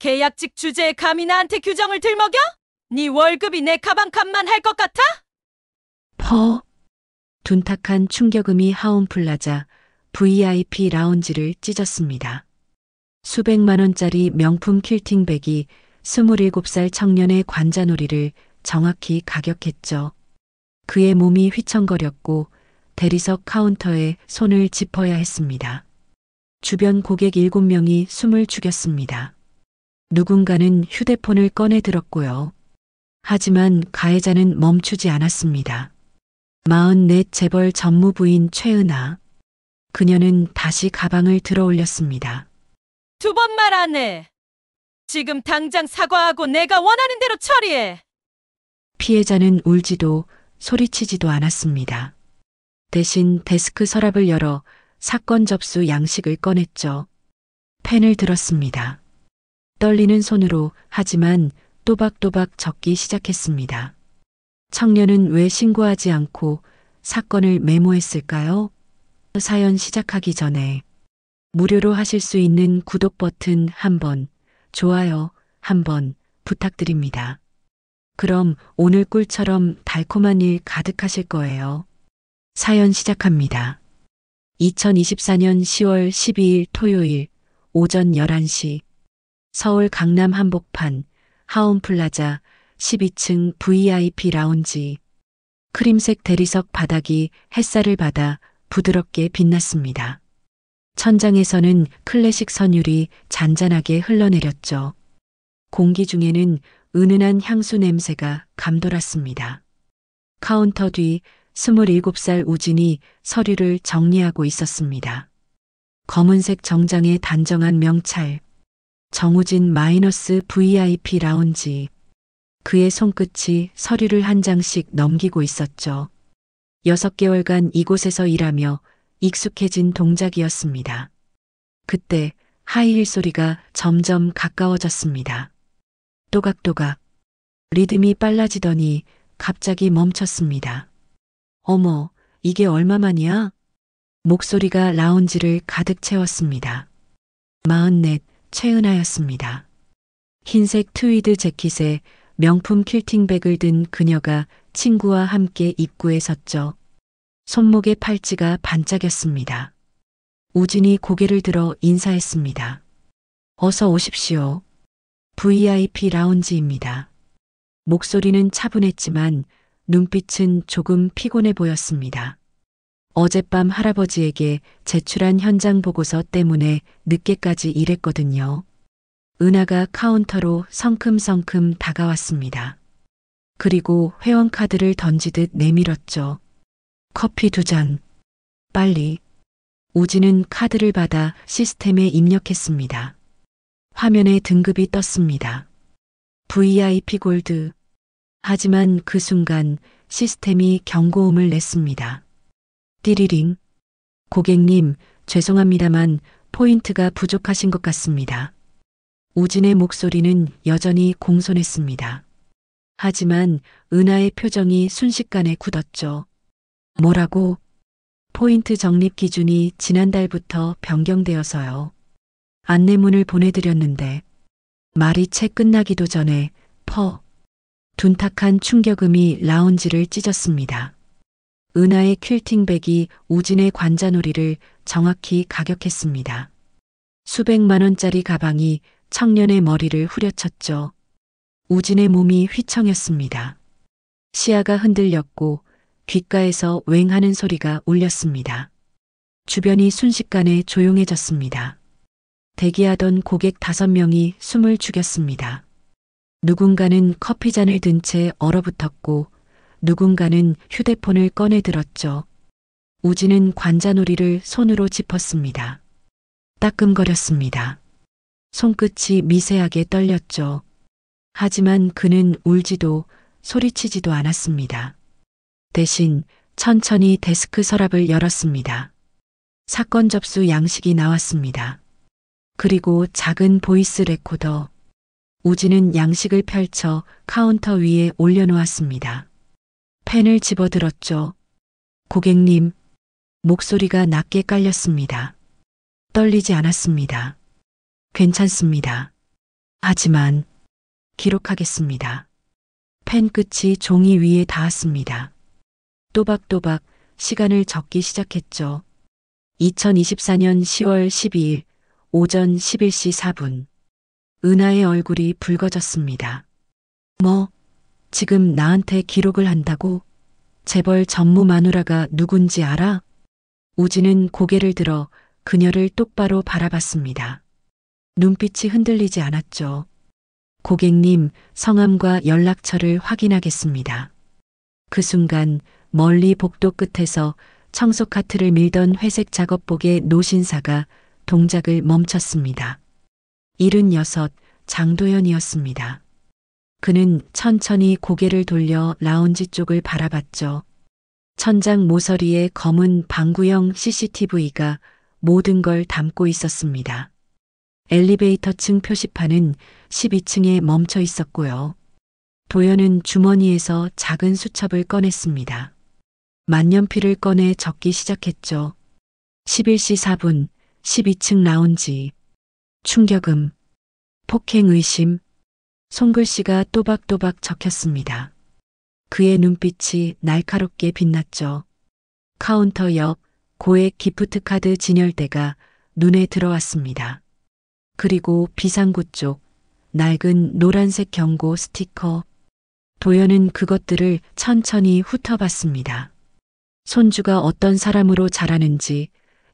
계약직 주제에 감히 나한테 규정을 들먹여? 네 월급이 내 가방 값만 할 것 같아? 퍼. 둔탁한 충격음이 하온플라자 VIP 라운지를 찢었습니다. 수백만 원짜리 명품 퀼팅백이 27살 청년의 관자놀이를 정확히 가격했죠. 그의 몸이 휘청거렸고 대리석 카운터에 손을 짚어야 했습니다. 주변 고객 7명이 숨을 죽였습니다. 누군가는 휴대폰을 꺼내 들었고요. 하지만 가해자는 멈추지 않았습니다. 44 재벌 전무부인 최은아. 그녀는 다시 가방을 들어 올렸습니다. 2번 말 안 해. 지금 당장 사과하고 내가 원하는 대로 처리해. 피해자는 울지도 소리치지도 않았습니다. 대신 데스크 서랍을 열어 사건 접수 양식을 꺼냈죠. 펜을 들었습니다. 떨리는 손으로 하지만 또박또박 적기 시작했습니다. 청년은 왜 신고하지 않고 사건을 메모했을까요? 사연 시작하기 전에 무료로 하실 수 있는 구독 버튼 한번, 좋아요 한번 부탁드립니다. 그럼 오늘 꿀처럼 달콤한 일 가득하실 거예요. 사연 시작합니다. 2024년 10월 12일 토요일 오전 11시 서울 강남 한복판 하온플라자 12층 VIP 라운지. 크림색 대리석 바닥이 햇살을 받아 부드럽게 빛났습니다. 천장에서는 클래식 선율이 잔잔하게 흘러내렸죠. 공기 중에는 은은한 향수 냄새가 감돌았습니다. 카운터 뒤 27살 우진이 서류를 정리하고 있었습니다. 검은색 정장에 단정한 명찰. 정우진 마이너스 VIP 라운지. 그의 손끝이 서류를 한 장씩 넘기고 있었죠. 6개월간 이곳에서 일하며 익숙해진 동작이었습니다. 그때 하이힐 소리가 점점 가까워졌습니다. 또각또각. 리듬이 빨라지더니 갑자기 멈췄습니다. 어머, 이게 얼마만이야? 목소리가 라운지를 가득 채웠습니다. 44 최은하였습니다. 흰색 트위드 재킷에 명품 퀼팅백을 든 그녀가 친구와 함께 입구에 섰죠. 손목에 팔찌가 반짝였습니다. 우진이 고개를 들어 인사했습니다. 어서 오십시오. VIP 라운지입니다. 목소리는 차분했지만 눈빛은 조금 피곤해 보였습니다. 어젯밤 할아버지에게 제출한 현장 보고서 때문에 늦게까지 일했거든요. 은하가 카운터로 성큼성큼 다가왔습니다. 그리고 회원카드를 던지듯 내밀었죠. 커피 2잔. 빨리. 우진은 카드를 받아 시스템에 입력했습니다. 화면에 등급이 떴습니다. VIP 골드. 하지만 그 순간 시스템이 경고음을 냈습니다. 띠리링. 고객님, 죄송합니다만 포인트가 부족하신 것 같습니다. 우진의 목소리는 여전히 공손했습니다. 하지만 은하의 표정이 순식간에 굳었죠. 뭐라고? 포인트 적립 기준이 지난달부터 변경되어서요. 안내문을 보내드렸는데 말이 채 끝나기도 전에 둔탁한 충격음이 라운지를 찢었습니다. 은하의 퀼팅백이 우진의 관자놀이를 정확히 가격했습니다. 수백만 원짜리 가방이 청년의 머리를 후려쳤죠. 우진의 몸이 휘청였습니다. 시야가 흔들렸고 귓가에서 웽하는 소리가 울렸습니다. 주변이 순식간에 조용해졌습니다. 대기하던 고객 5명이 숨을 죽였습니다. 누군가는 커피잔을 든 채 얼어붙었고 누군가는 휴대폰을 꺼내 들었죠. 우진은 관자놀이를 손으로 짚었습니다. 따끔거렸습니다. 손끝이 미세하게 떨렸죠. 하지만 그는 울지도 소리치지도 않았습니다. 대신 천천히 데스크 서랍을 열었습니다. 사건 접수 양식이 나왔습니다. 그리고 작은 보이스 레코더. 우진은 양식을 펼쳐 카운터 위에 올려놓았습니다. 펜을 집어들었죠. 고객님, 목소리가 낮게 깔렸습니다. 떨리지 않았습니다. 괜찮습니다. 하지만 기록하겠습니다. 펜 끝이 종이 위에 닿았습니다. 또박또박 시간을 적기 시작했죠. 2024년 10월 12일 오전 11시 4분. 은하의 얼굴이 붉어졌습니다. 뭐, 지금 나한테 기록을 한다고? 재벌 전무 마누라가 누군지 알아? 우진은 고개를 들어 그녀를 똑바로 바라봤습니다. 눈빛이 흔들리지 않았죠. 고객님, 성함과 연락처를 확인하겠습니다. 그 순간 멀리 복도 끝에서 청소 카트를 밀던 회색 작업복의 노신사가 동작을 멈췄습니다. 76 장도연이었습니다. 그는 천천히 고개를 돌려 라운지 쪽을 바라봤죠. 천장 모서리에 검은 방구형 CCTV가 모든 걸 담고 있었습니다. 엘리베이터 층 표시판은 12층에 멈춰 있었고요. 도연은 주머니에서 작은 수첩을 꺼냈습니다. 만년필을 꺼내 적기 시작했죠. 11시 4분, 12층 라운지. 충격음, 폭행 의심, 손글씨가 또박또박 적혔습니다. 그의 눈빛이 날카롭게 빛났죠. 카운터 옆 고액 기프트 카드 진열대가 눈에 들어왔습니다. 그리고 비상구 쪽 낡은 노란색 경고 스티커. 도연은 그것들을 천천히 훑어봤습니다. 손주가 어떤 사람으로 자라는지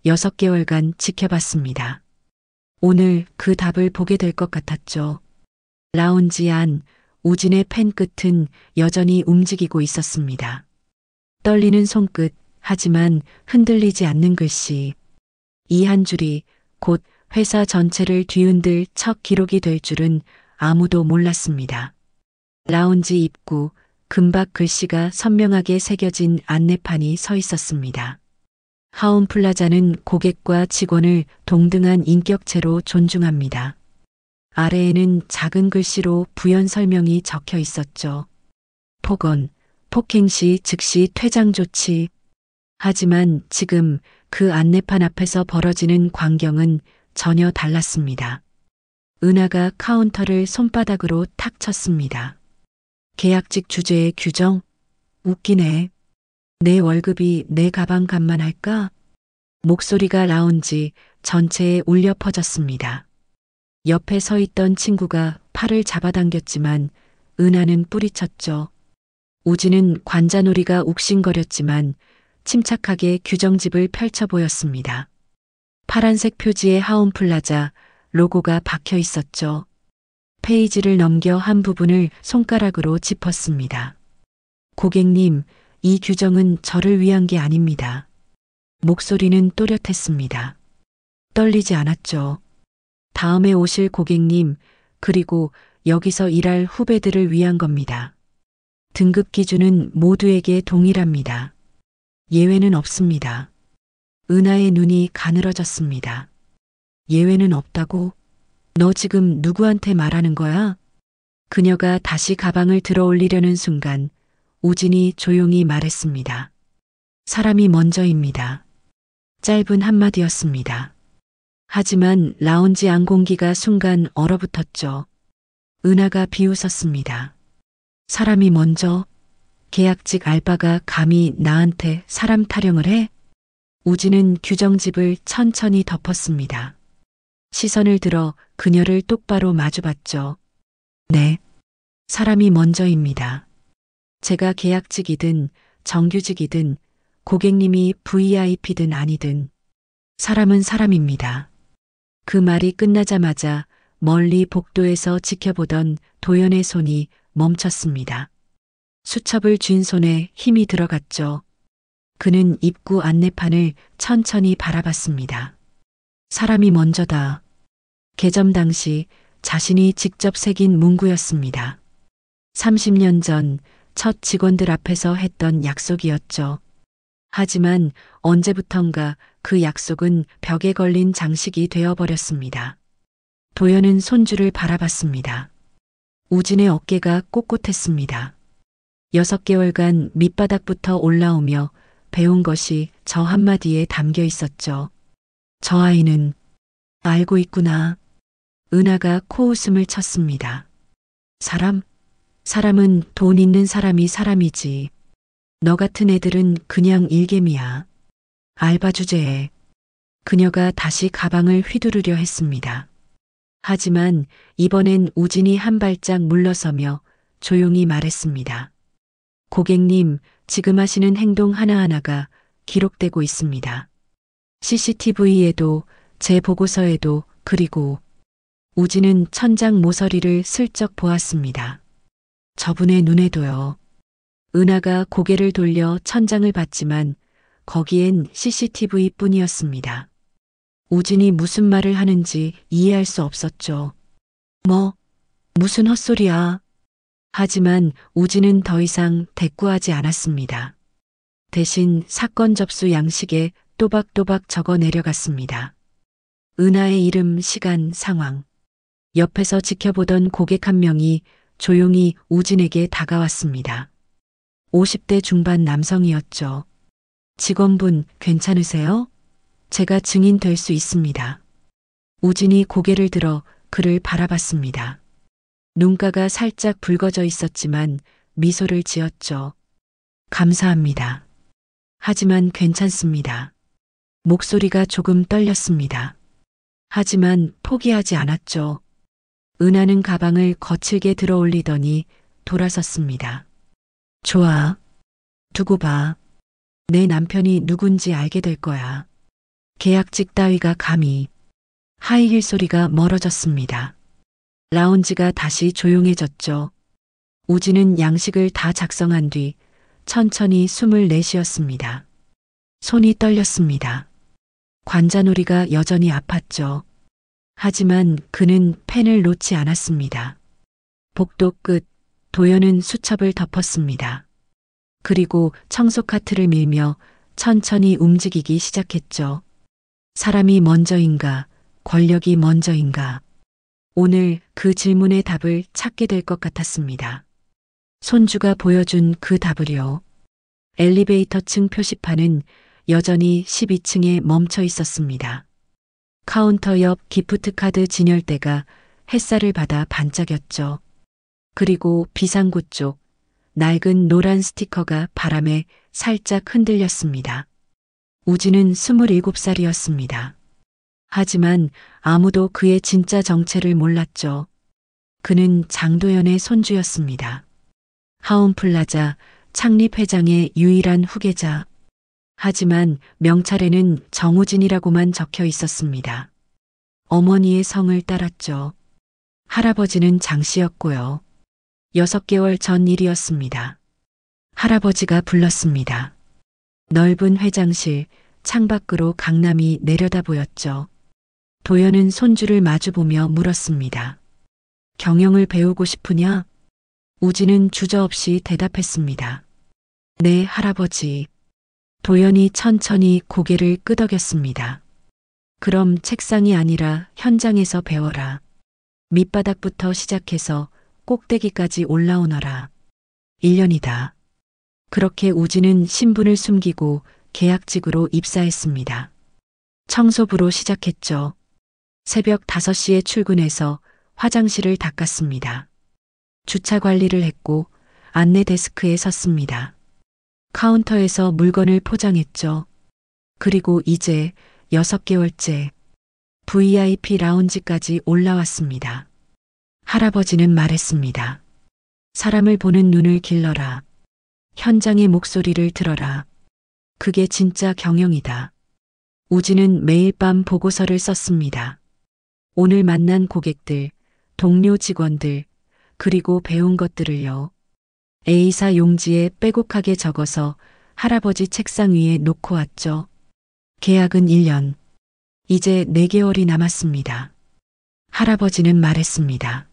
6개월간 지켜봤습니다. 오늘 그 답을 보게 될 것 같았죠. 라운지 안 우진의 펜 끝은 여전히 움직이고 있었습니다. 떨리는 손끝, 하지만 흔들리지 않는 글씨. 이 한 줄이 곧 회사 전체를 뒤흔들 첫 기록이 될 줄은 아무도 몰랐습니다. 라운지 입구, 금박 글씨가 선명하게 새겨진 안내판이 서 있었습니다. 하운 플라자는 고객과 직원을 동등한 인격체로 존중합니다. 아래에는 작은 글씨로 부연 설명이 적혀 있었죠. 폭언, 폭행 시 즉시 퇴장 조치. 하지만 지금 그 안내판 앞에서 벌어지는 광경은 전혀 달랐습니다. 은하가 카운터를 손바닥으로 탁 쳤습니다. 계약직 주제의 규정? 웃기네. 내 월급이 내 가방 값만 할까? 목소리가 라운지 전체에 울려 퍼졌습니다. 옆에 서 있던 친구가 팔을 잡아당겼지만 은하는 뿌리쳤죠. 우진은 관자놀이가 욱신거렸지만 침착하게 규정집을 펼쳐 보였습니다. 파란색 표지의 하운 플라자 로고가 박혀 있었죠. 페이지를 넘겨 한 부분을 손가락으로 짚었습니다. 고객님, 이 규정은 저를 위한 게 아닙니다. 목소리는 또렷했습니다. 떨리지 않았죠. 다음에 오실 고객님, 그리고 여기서 일할 후배들을 위한 겁니다. 등급 기준은 모두에게 동일합니다. 예외는 없습니다. 은하의 눈이 가늘어졌습니다. 예외는 없다고? 너 지금 누구한테 말하는 거야? 그녀가 다시 가방을 들어 올리려는 순간 우진이 조용히 말했습니다. 사람이 먼저입니다. 짧은 한마디였습니다. 하지만 라운지 안 공기가 순간 얼어붙었죠. 은하가 비웃었습니다. 사람이 먼저? 계약직 알바가 감히 나한테 사람 타령을 해? 우진은 규정집을 천천히 덮었습니다. 시선을 들어 그녀를 똑바로 마주봤죠. 네, 사람이 먼저입니다. 제가 계약직이든 정규직이든 고객님이 VIP든 아니든 사람은 사람입니다. 그 말이 끝나자마자 멀리 복도에서 지켜보던 도연의 손이 멈췄습니다. 수첩을 쥔 손에 힘이 들어갔죠. 그는 입구 안내판을 천천히 바라봤습니다. 사람이 먼저다. 개점 당시 자신이 직접 새긴 문구였습니다. 30년 전 첫 직원들 앞에서 했던 약속이었죠. 하지만 언제부턴가 그 약속은 벽에 걸린 장식이 되어버렸습니다. 도연은 손주를 바라봤습니다. 우진의 어깨가 꼿꼿했습니다. 6개월간 밑바닥부터 올라오며 배운 것이 저 한마디에 담겨 있었죠. 저 아이는 알고 있구나. 은하가 코웃음을 쳤습니다. 사람은 돈 있는 사람이 사람이지. 너 같은 애들은 그냥 일개미야. 알바 주제에. 그녀가 다시 가방을 휘두르려 했습니다. 하지만 이번엔 우진이 한 발짝 물러서며 조용히 말했습니다. 고객님, 지금 하시는 행동 하나하나가 기록되고 있습니다. CCTV에도, 제 보고서에도, 그리고 우진은 천장 모서리를 슬쩍 보았습니다. 저분의 눈에도요. 은하가 고개를 돌려 천장을 봤지만 거기엔 CCTV 뿐이었습니다. 우진이 무슨 말을 하는지 이해할 수 없었죠. 무슨 헛소리야. 하지만 우진은 더 이상 대꾸하지 않았습니다. 대신 사건 접수 양식에 또박또박 적어 내려갔습니다. 은하의 이름, 시간, 상황. 옆에서 지켜보던 고객 한 명이 조용히 우진에게 다가왔습니다. 50대 중반 남성이었죠. 직원분 괜찮으세요? 제가 증인 될 수 있습니다. 우진이 고개를 들어 그를 바라봤습니다. 눈가가 살짝 붉어져 있었지만 미소를 지었죠. 감사합니다. 하지만 괜찮습니다. 목소리가 조금 떨렸습니다. 하지만 포기하지 않았죠. 은하는 가방을 거칠게 들어 올리더니 돌아섰습니다. 좋아. 두고 봐. 내 남편이 누군지 알게 될 거야. 계약직 따위가 감히. 하이힐 소리가 멀어졌습니다. 라운지가 다시 조용해졌죠. 우진은 양식을 다 작성한 뒤 천천히 숨을 내쉬었습니다. 손이 떨렸습니다. 관자놀이가 여전히 아팠죠. 하지만 그는 펜을 놓지 않았습니다. 복도 끝, 도연은 수첩을 덮었습니다. 그리고 청소 카트를 밀며 천천히 움직이기 시작했죠. 사람이 먼저인가, 권력이 먼저인가. 오늘 그 질문의 답을 찾게 될 것 같았습니다. 손주가 보여준 그 답을요. 엘리베이터층 표시판은 여전히 12층에 멈춰 있었습니다. 카운터 옆 기프트카드 진열대가 햇살을 받아 반짝였죠. 그리고 비상구 쪽 낡은 노란 스티커가 바람에 살짝 흔들렸습니다. 우진은 27살이었습니다. 하지만 아무도 그의 진짜 정체를 몰랐죠. 그는 장도연의 손주였습니다. 하운플라자 창립회장의 유일한 후계자. 하지만 명찰에는 정우진이라고만 적혀 있었습니다. 어머니의 성을 따랐죠. 할아버지는 장 씨였고요. 6개월 전 일이었습니다. 할아버지가 불렀습니다. 넓은 회장실, 창밖으로 강남이 내려다 보였죠. 도연은 손주를 마주보며 물었습니다. 경영을 배우고 싶으냐? 우진은 주저없이 대답했습니다. 네, 할아버지. 도연이 천천히 고개를 끄덕였습니다. 그럼 책상이 아니라 현장에서 배워라. 밑바닥부터 시작해서 꼭대기까지 올라오너라. 1년이다. 그렇게 우진은 신분을 숨기고 계약직으로 입사했습니다. 청소부로 시작했죠. 새벽 5시에 출근해서 화장실을 닦았습니다. 주차 관리를 했고 안내 데스크에 섰습니다. 카운터에서 물건을 포장했죠. 그리고 이제 6개월째 VIP 라운지까지 올라왔습니다. 할아버지는 말했습니다. 사람을 보는 눈을 길러라. 현장의 목소리를 들어라. 그게 진짜 경영이다. 우진은 매일 밤 보고서를 썼습니다. 오늘 만난 고객들, 동료 직원들, 그리고 배운 것들을요. A사 용지에 빼곡하게 적어서 할아버지 책상 위에 놓고 왔죠. 계약은 1년. 이제 4개월이 남았습니다. 할아버지는 말했습니다.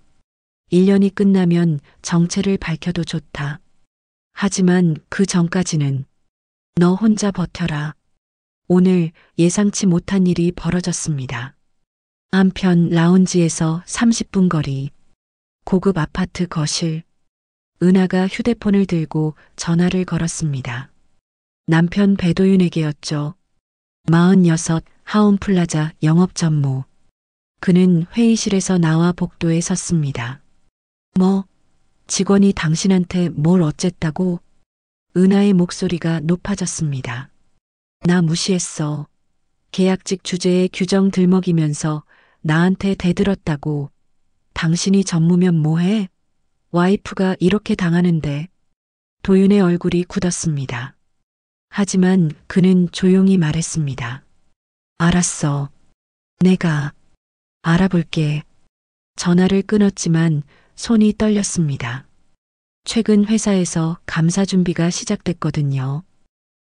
1년이 끝나면 정체를 밝혀도 좋다. 하지만 그 전까지는 너 혼자 버텨라. 오늘 예상치 못한 일이 벌어졌습니다. 한편 라운지에서 30분 거리. 고급 아파트 거실. 은하가 휴대폰을 들고 전화를 걸었습니다. 남편 배도윤에게였죠. 46 하운플라자 영업 전무. 그는 회의실에서 나와 복도에 섰습니다. 뭐, 직원이 당신한테 뭘 어쨌다고? 은하의 목소리가 높아졌습니다. 나 무시했어. 계약직 주제에 규정 들먹이면서 나한테 대들었다고. 당신이 전무면 뭐해? 와이프가 이렇게 당하는데. 도윤의 얼굴이 굳었습니다. 하지만 그는 조용히 말했습니다. 알았어. 내가 알아볼게. 전화를 끊었지만 손이 떨렸습니다. 최근 회사에서 감사 준비가 시작됐거든요.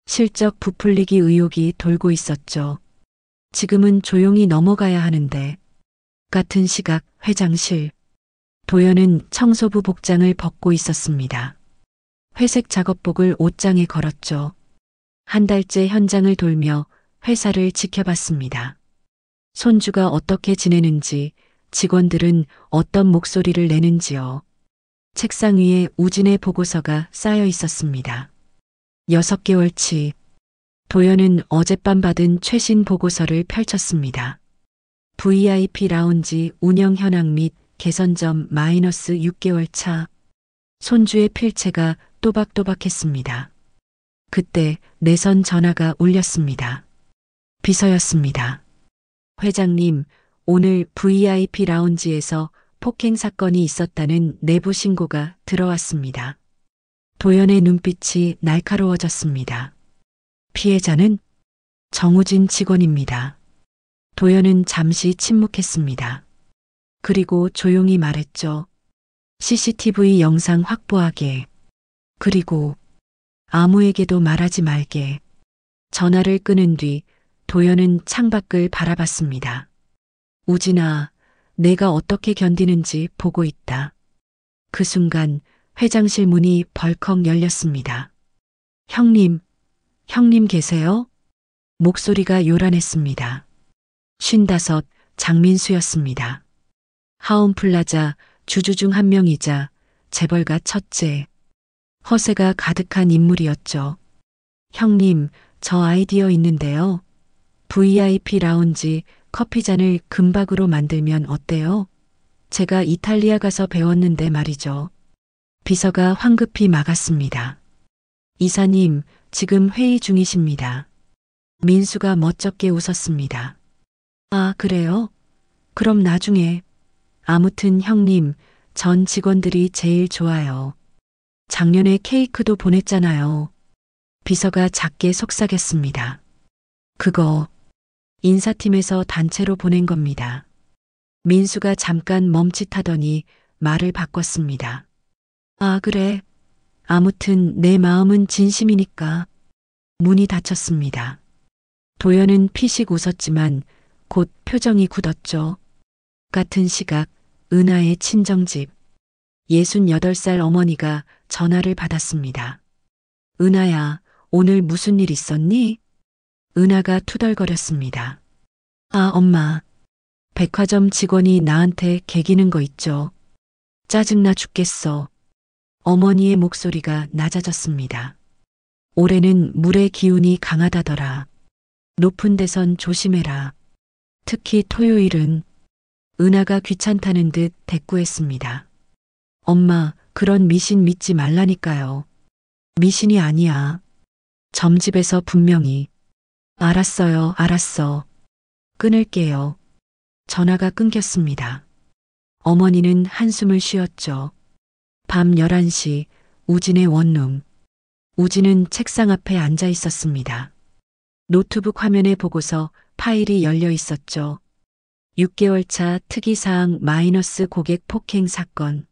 실적 부풀리기 의혹이 돌고 있었죠. 지금은 조용히 넘어가야 하는데. 같은 시각 회장실. 도연은 청소부 복장을 벗고 있었습니다. 회색 작업복을 옷장에 걸었죠. 한 달째 현장을 돌며 회사를 지켜봤습니다. 손주가 어떻게 지내는지, 직원들은 어떤 목소리를 내는지요. 책상 위에 우진의 보고서가 쌓여 있었습니다. 6개월치. 도연은 어젯밤 받은 최신 보고서를 펼쳤습니다. VIP 라운지 운영 현황 및 개선점 마이너스 6개월 차. 손주의 필체가 또박또박했습니다. 그때 내선 전화가 울렸습니다. 비서였습니다. 회장님, 오늘 VIP 라운지에서 폭행 사건이 있었다는 내부 신고가 들어왔습니다. 도연의 눈빛이 날카로워졌습니다. 피해자는 정우진 직원입니다. 도연은 잠시 침묵했습니다. 그리고 조용히 말했죠. CCTV 영상 확보하게. 그리고 아무에게도 말하지 말게. 전화를 끊은 뒤 도연은 창밖을 바라봤습니다. 우진아, 내가 어떻게 견디는지 보고 있다. 그 순간 회장실 문이 벌컥 열렸습니다. 형님 계세요? 목소리가 요란했습니다. 55 장민수였습니다. 하온플라자 주주 중 한 명이자 재벌가 첫째. 허세가 가득한 인물이었죠. 형님, 저 아이디어 있는데요. VIP 라운지 커피잔을 금박으로 만들면 어때요? 제가 이탈리아 가서 배웠는데 말이죠. 비서가 황급히 막았습니다. 이사님, 지금 회의 중이십니다. 민수가 멋쩍게 웃었습니다. 아, 그래요? 그럼 나중에. 아무튼 형님, 전 직원들이 제일 좋아요. 작년에 케이크도 보냈잖아요. 비서가 작게 속삭였습니다. 그거 인사팀에서 단체로 보낸 겁니다. 민수가 잠깐 멈칫하더니 말을 바꿨습니다. 아, 그래. 아무튼 내 마음은 진심이니까. 문이 닫혔습니다. 도연은 피식 웃었지만 곧 표정이 굳었죠. 같은 시각 은하의 친정집. 68살 어머니가 전화를 받았습니다. 은하야, 오늘 무슨 일 있었니? 은하가 투덜거렸습니다. 아, 엄마. 백화점 직원이 나한테 개기는 거 있죠. 짜증나 죽겠어. 어머니의 목소리가 낮아졌습니다. 올해는 물의 기운이 강하다더라. 높은 데선 조심해라. 특히 토요일은. 은하가 귀찮다는 듯 대꾸했습니다. 엄마, 그런 미신 믿지 말라니까요. 미신이 아니야. 점집에서 분명히. 알았어요, 알았어. 끊을게요. 전화가 끊겼습니다. 어머니는 한숨을 쉬었죠. 밤 11시 우진의 원룸. 우진은 책상 앞에 앉아 있었습니다. 노트북 화면에 보고서 파일이 열려 있었죠. 6개월 차 특이사항 마이너스 고객 폭행 사건.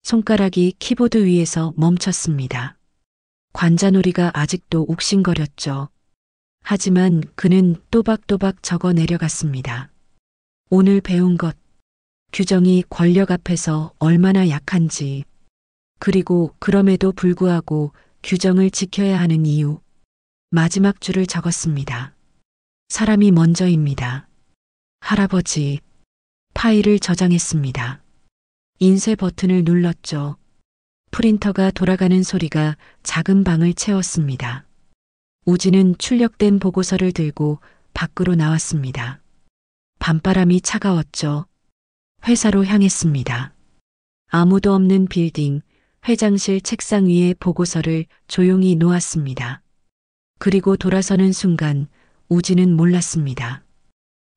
손가락이 키보드 위에서 멈췄습니다. 관자놀이가 아직도 욱신거렸죠. 하지만 그는 또박또박 적어 내려갔습니다. 오늘 배운 것. 규정이 권력 앞에서 얼마나 약한지. 그리고 그럼에도 불구하고 규정을 지켜야 하는 이유. 마지막 줄을 적었습니다. 사람이 먼저입니다. 할아버지. 파일을 저장했습니다. 인쇄 버튼을 눌렀죠. 프린터가 돌아가는 소리가 작은 방을 채웠습니다. 우진은 출력된 보고서를 들고 밖으로 나왔습니다. 밤바람이 차가웠죠. 회사로 향했습니다. 아무도 없는 빌딩, 회장실 책상 위에 보고서를 조용히 놓았습니다. 그리고 돌아서는 순간 우진은 몰랐습니다.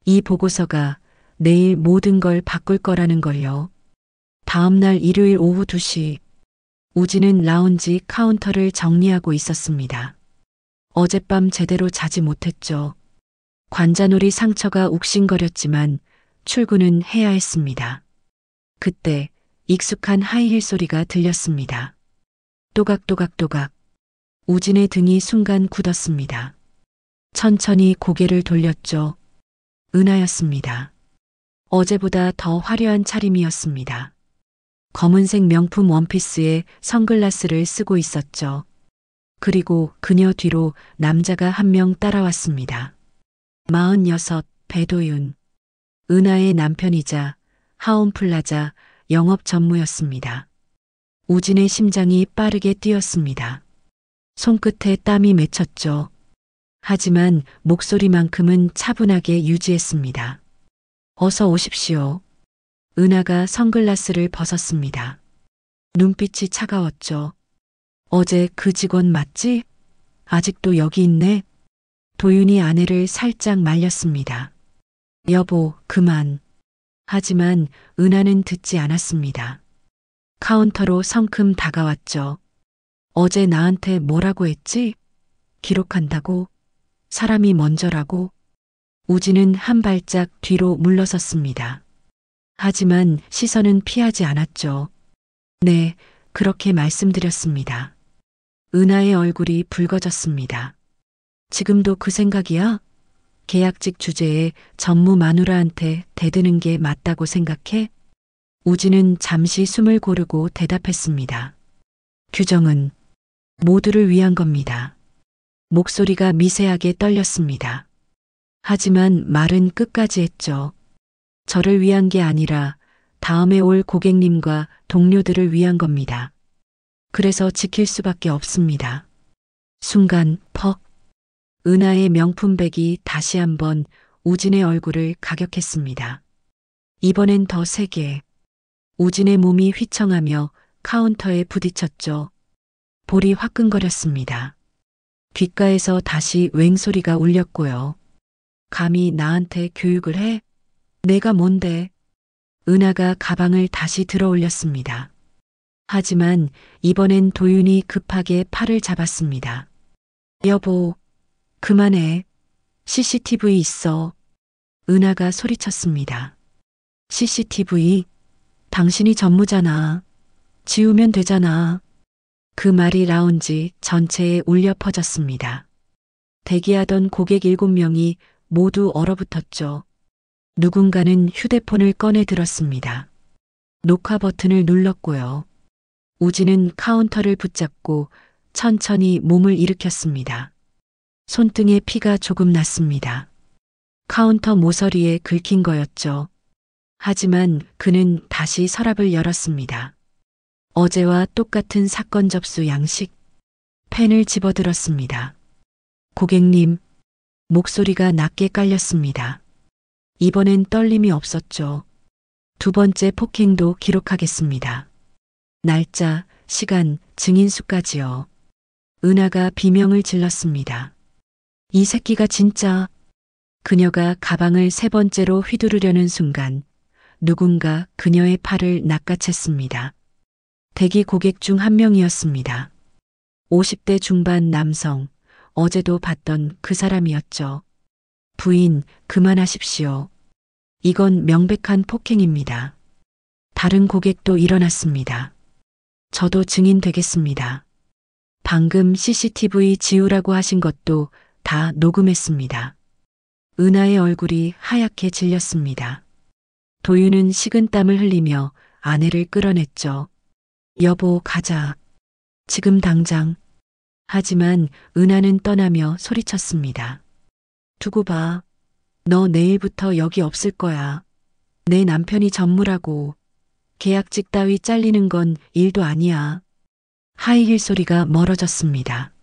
이 보고서가 내일 모든 걸 바꿀 거라는 걸요. 다음 날 일요일 오후 2시, 우진은 라운지 카운터를 정리하고 있었습니다. 어젯밤 제대로 자지 못했죠. 관자놀이 상처가 욱신거렸지만 출근은 해야 했습니다. 그때 익숙한 하이힐 소리가 들렸습니다. 또각또각또각. 우진의 등이 순간 굳었습니다. 천천히 고개를 돌렸죠. 은하였습니다. 어제보다 더 화려한 차림이었습니다. 검은색 명품 원피스에 선글라스를 쓰고 있었죠. 그리고 그녀 뒤로 남자가 한 명 따라왔습니다. 46, 배도윤. 은하의 남편이자 하온플라자 영업 전무였습니다. 우진의 심장이 빠르게 뛰었습니다. 손끝에 땀이 맺혔죠. 하지만 목소리만큼은 차분하게 유지했습니다. 어서 오십시오. 은하가 선글라스를 벗었습니다. 눈빛이 차가웠죠. 어제 그 직원 맞지? 아직도 여기 있네? 도윤이 아내를 살짝 말렸습니다. 여보, 그만. 하지만 은하는 듣지 않았습니다. 카운터로 성큼 다가왔죠. 어제 나한테 뭐라고 했지? 기록한다고? 사람이 먼저라고? 우진은 한 발짝 뒤로 물러섰습니다. 하지만 시선은 피하지 않았죠. 네, 그렇게 말씀드렸습니다. 은하의 얼굴이 붉어졌습니다. 지금도 그 생각이야? 계약직 주제에 전무 마누라한테 대드는 게 맞다고 생각해? 우진은 잠시 숨을 고르고 대답했습니다. 규정은 모두를 위한 겁니다. 목소리가 미세하게 떨렸습니다. 하지만 말은 끝까지 했죠. 저를 위한 게 아니라 다음에 올 고객님과 동료들을 위한 겁니다. 그래서 지킬 수밖에 없습니다. 순간 퍽. 은하의 명품백이 다시 한번 우진의 얼굴을 가격했습니다. 이번엔 더 세게. 우진의 몸이 휘청하며 카운터에 부딪혔죠. 볼이 화끈거렸습니다. 귓가에서 다시 웽소리가 울렸고요. 감히 나한테 교육을 해? 내가 뭔데? 은하가 가방을 다시 들어 올렸습니다. 하지만 이번엔 도윤이 급하게 팔을 잡았습니다. 여보, 그만해. CCTV 있어. 은하가 소리쳤습니다. CCTV? 당신이 전무잖아. 지우면 되잖아. 그 말이 라운지 전체에 울려 퍼졌습니다. 대기하던 고객 7명이 모두 얼어붙었죠. 누군가는 휴대폰을 꺼내 들었습니다. 녹화 버튼을 눌렀고요. 우진은 카운터를 붙잡고 천천히 몸을 일으켰습니다. 손등에 피가 조금 났습니다. 카운터 모서리에 긁힌 거였죠. 하지만 그는 다시 서랍을 열었습니다. 어제와 똑같은 사건 접수 양식. 펜을 집어들었습니다. 고객님, 목소리가 낮게 깔렸습니다. 이번엔 떨림이 없었죠. 2번째 폭행도 기록하겠습니다. 날짜, 시간, 증인수까지요. 은하가 비명을 질렀습니다. 이 새끼가 진짜. 그녀가 가방을 3번째로 휘두르려는 순간 누군가 그녀의 팔을 낚아챘습니다. 대기 고객 중 한 명이었습니다. 50대 중반 남성, 어제도 봤던 그 사람이었죠. 부인, 그만하십시오. 이건 명백한 폭행입니다. 다른 고객도 일어났습니다. 저도 증인 되겠습니다. 방금 CCTV 지우라고 하신 것도 다 녹음했습니다. 은하의 얼굴이 하얗게 질렸습니다. 도윤은 식은땀을 흘리며 아내를 끌어냈죠. 여보, 가자. 지금 당장. 하지만 은하는 떠나며 소리쳤습니다. 두고 봐. 너 내일부터 여기 없을 거야. 내 남편이 전무라고. 계약직 따위 잘리는 건 일도 아니야. 하이힐 소리가 멀어졌습니다.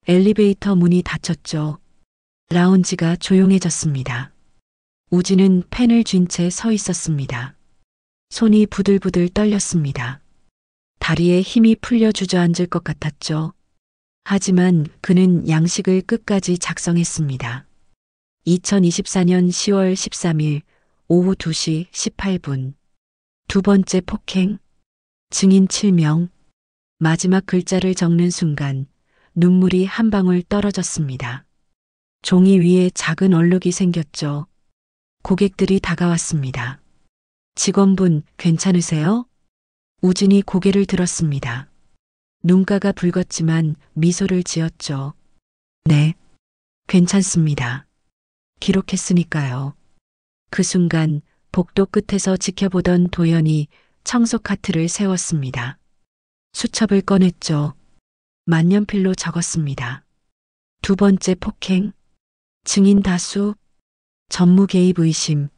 엘리베이터 문이 닫혔죠. 라운지가 조용해졌습니다. 우진은 펜을 쥔 채 서 있었습니다. 손이 부들부들 떨렸습니다. 다리에 힘이 풀려 주저앉을 것 같았죠. 하지만 그는 양식을 끝까지 작성했습니다. 2024년 10월 13일 오후 2시 18분. 두 번째 폭행. 증인 7명. 마지막 글자를 적는 순간 눈물이 한 방울 떨어졌습니다. 종이 위에 작은 얼룩이 생겼죠. 고객들이 다가왔습니다. 직원분, 괜찮으세요? 우진이 고개를 들었습니다. 눈가가 붉었지만 미소를 지었죠. 네, 괜찮습니다. 기록했으니까요. 그 순간 복도 끝에서 지켜보던 도연이 청소 카트를 세웠습니다. 수첩을 꺼냈죠. 만년필로 적었습니다. 두 번째 폭행, 증인 다수, 전무 개입 의심,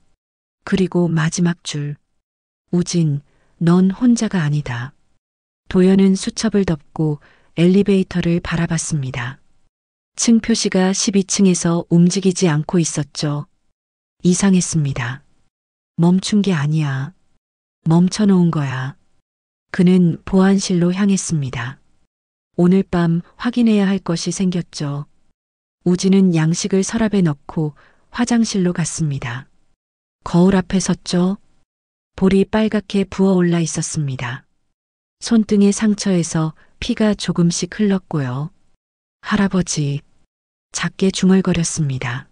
그리고 마지막 줄. 우진, 넌 혼자가 아니다. 도연은 수첩을 덮고 엘리베이터를 바라봤습니다. 층 표시가 12층에서 움직이지 않고 있었죠. 이상했습니다. 멈춘 게 아니야. 멈춰놓은 거야. 그는 보안실로 향했습니다. 오늘 밤 확인해야 할 것이 생겼죠. 우진은 양식을 서랍에 넣고 화장실로 갔습니다. 거울 앞에 섰죠. 볼이 빨갛게 부어올라 있었습니다. 손등의 상처에서 피가 조금씩 흘렀고요. 할아버지, 작게 중얼거렸습니다.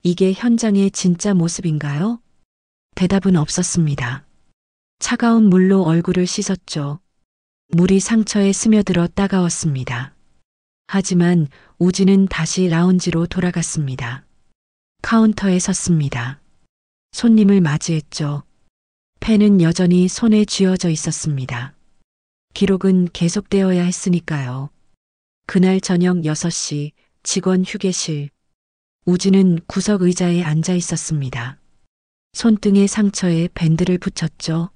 이게 현장의 진짜 모습인가요? 대답은 없었습니다. 차가운 물로 얼굴을 씻었죠. 물이 상처에 스며들어 따가웠습니다. 하지만 우진은 다시 라운지로 돌아갔습니다. 카운터에 섰습니다. 손님을 맞이했죠. 펜은 여전히 손에 쥐어져 있었습니다. 기록은 계속되어야 했으니까요. 그날 저녁 6시 직원 휴게실. 우진은 구석 의자에 앉아 있었습니다. 손등의 상처에 밴드를 붙였죠.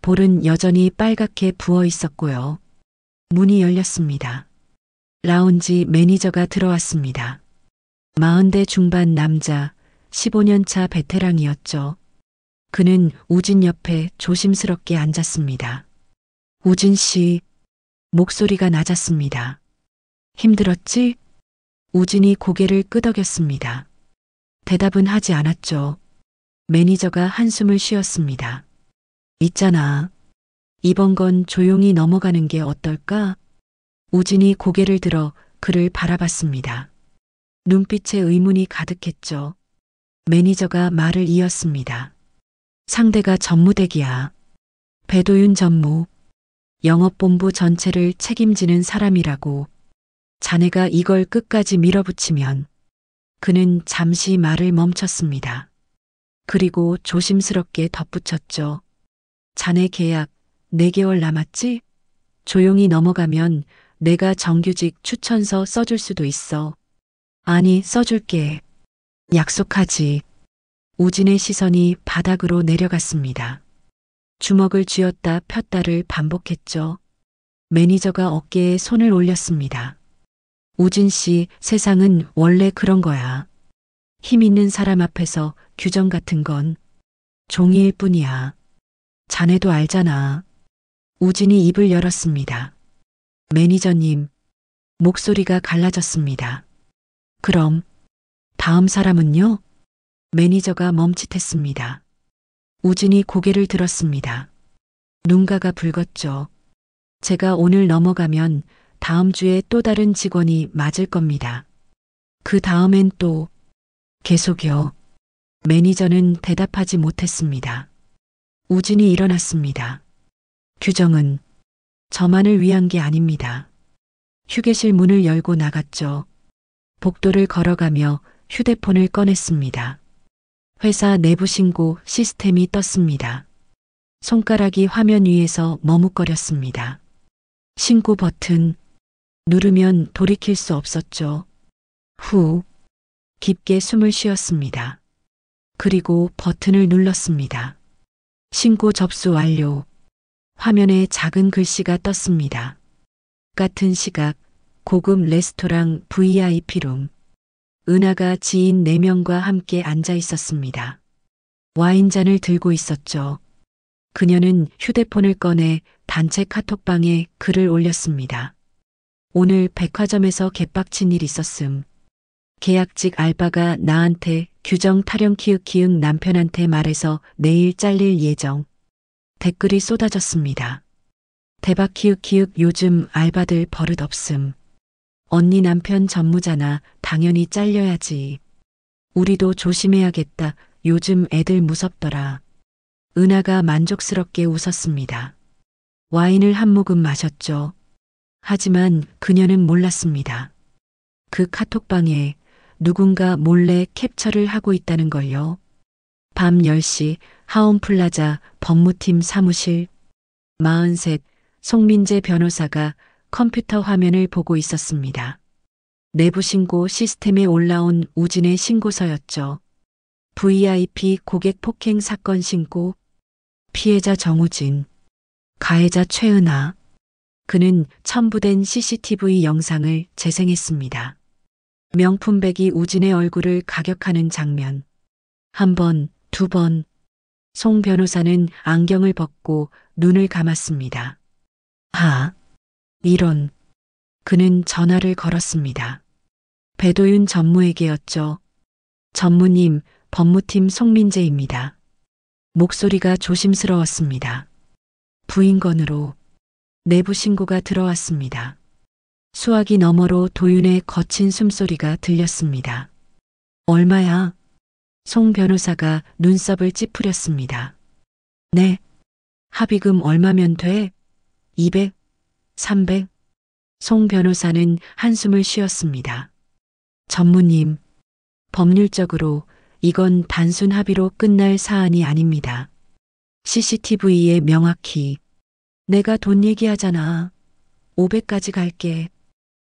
볼은 여전히 빨갛게 부어 있었고요. 문이 열렸습니다. 라운지 매니저가 들어왔습니다. 40대 중반 남자, 15년 차 베테랑이었죠. 그는 우진 옆에 조심스럽게 앉았습니다. 우진 씨, 목소리가 낮았습니다. 힘들었지? 우진이 고개를 끄덕였습니다. 대답은 하지 않았죠. 매니저가 한숨을 쉬었습니다. 있잖아. 이번 건 조용히 넘어가는 게 어떨까? 우진이 고개를 들어 그를 바라봤습니다. 눈빛에 의문이 가득했죠. 매니저가 말을 이었습니다. 상대가 전무댁이야. 배도윤 전무. 영업본부 전체를 책임지는 사람이라고. 자네가 이걸 끝까지 밀어붙이면. 그는 잠시 말을 멈췄습니다. 그리고 조심스럽게 덧붙였죠. 자네 계약 4개월 남았지? 조용히 넘어가면 내가 정규직 추천서 써줄 수도 있어. 아니, 써줄게. 약속하지. 우진의 시선이 바닥으로 내려갔습니다. 주먹을 쥐었다 폈다를 반복했죠. 매니저가 어깨에 손을 올렸습니다. 우진 씨, 세상은 원래 그런 거야. 힘 있는 사람 앞에서 규정 같은 건 종이일 뿐이야. 자네도 알잖아. 우진이 입을 열었습니다. 매니저님, 목소리가 갈라졌습니다. 그럼 다음 사람은요? 매니저가 멈칫했습니다. 우진이 고개를 들었습니다. 눈가가 붉었죠. 제가 오늘 넘어가면 다음 주에 또 다른 직원이 맞을 겁니다. 그 다음엔 또 계속요. 매니저는 대답하지 못했습니다. 우진이 일어났습니다. 규정은 저만을 위한 게 아닙니다. 휴게실 문을 열고 나갔죠. 복도를 걸어가며 휴대폰을 꺼냈습니다. 회사 내부 신고 시스템이 떴습니다. 손가락이 화면 위에서 머뭇거렸습니다. 신고 버튼 누르면 돌이킬 수 없었죠. 후, 깊게 숨을 쉬었습니다. 그리고 버튼을 눌렀습니다. 신고 접수 완료. 화면에 작은 글씨가 떴습니다. 같은 시각 고급 레스토랑 VIP룸. 은하가 지인 4명과 함께 앉아 있었습니다. 와인잔을 들고 있었죠. 그녀는 휴대폰을 꺼내 단체 카톡방에 글을 올렸습니다. 오늘 백화점에서 개빡친 일 있었음. 계약직 알바가 나한테 규정 타령 키읔키읔 남편한테 말해서 내일 잘릴 예정. 댓글이 쏟아졌습니다. 대박 키읔키읔 요즘 알바들 버릇 없음. 언니 남편 전무잖아. 당연히 잘려야지. 우리도 조심해야겠다. 요즘 애들 무섭더라. 은하가 만족스럽게 웃었습니다. 와인을 한 모금 마셨죠. 하지만 그녀는 몰랐습니다. 그 카톡방에 누군가 몰래 캡처를 하고 있다는 걸요. 밤 10시 하온플라자 법무팀 사무실 43 송민재 변호사가 컴퓨터 화면을 보고 있었습니다. 내부 신고 시스템에 올라온 우진의 신고서였죠. VIP 고객 폭행 사건 신고, 피해자 정우진, 가해자 최은하. 그는 첨부된 CCTV 영상을 재생했습니다. 명품백이 우진의 얼굴을 가격하는 장면. 한 번, 두 번. 송 변호사는 안경을 벗고 눈을 감았습니다. 이런. 그는 전화를 걸었습니다. 배도윤 전무에게였죠. 전무님, 법무팀 송민재입니다. 목소리가 조심스러웠습니다. 부인건으로 내부 신고가 들어왔습니다. 수화기 너머로 도윤의 거친 숨소리가 들렸습니다. 얼마야? 송 변호사가 눈썹을 찌푸렸습니다. 네. 합의금 얼마면 돼? 200, 300. 송 변호사는 한숨을 쉬었습니다. 전무님, 법률적으로 이건 단순 합의로 끝날 사안이 아닙니다. CCTV에 명확히 내가 돈 얘기하잖아. 500까지 갈게.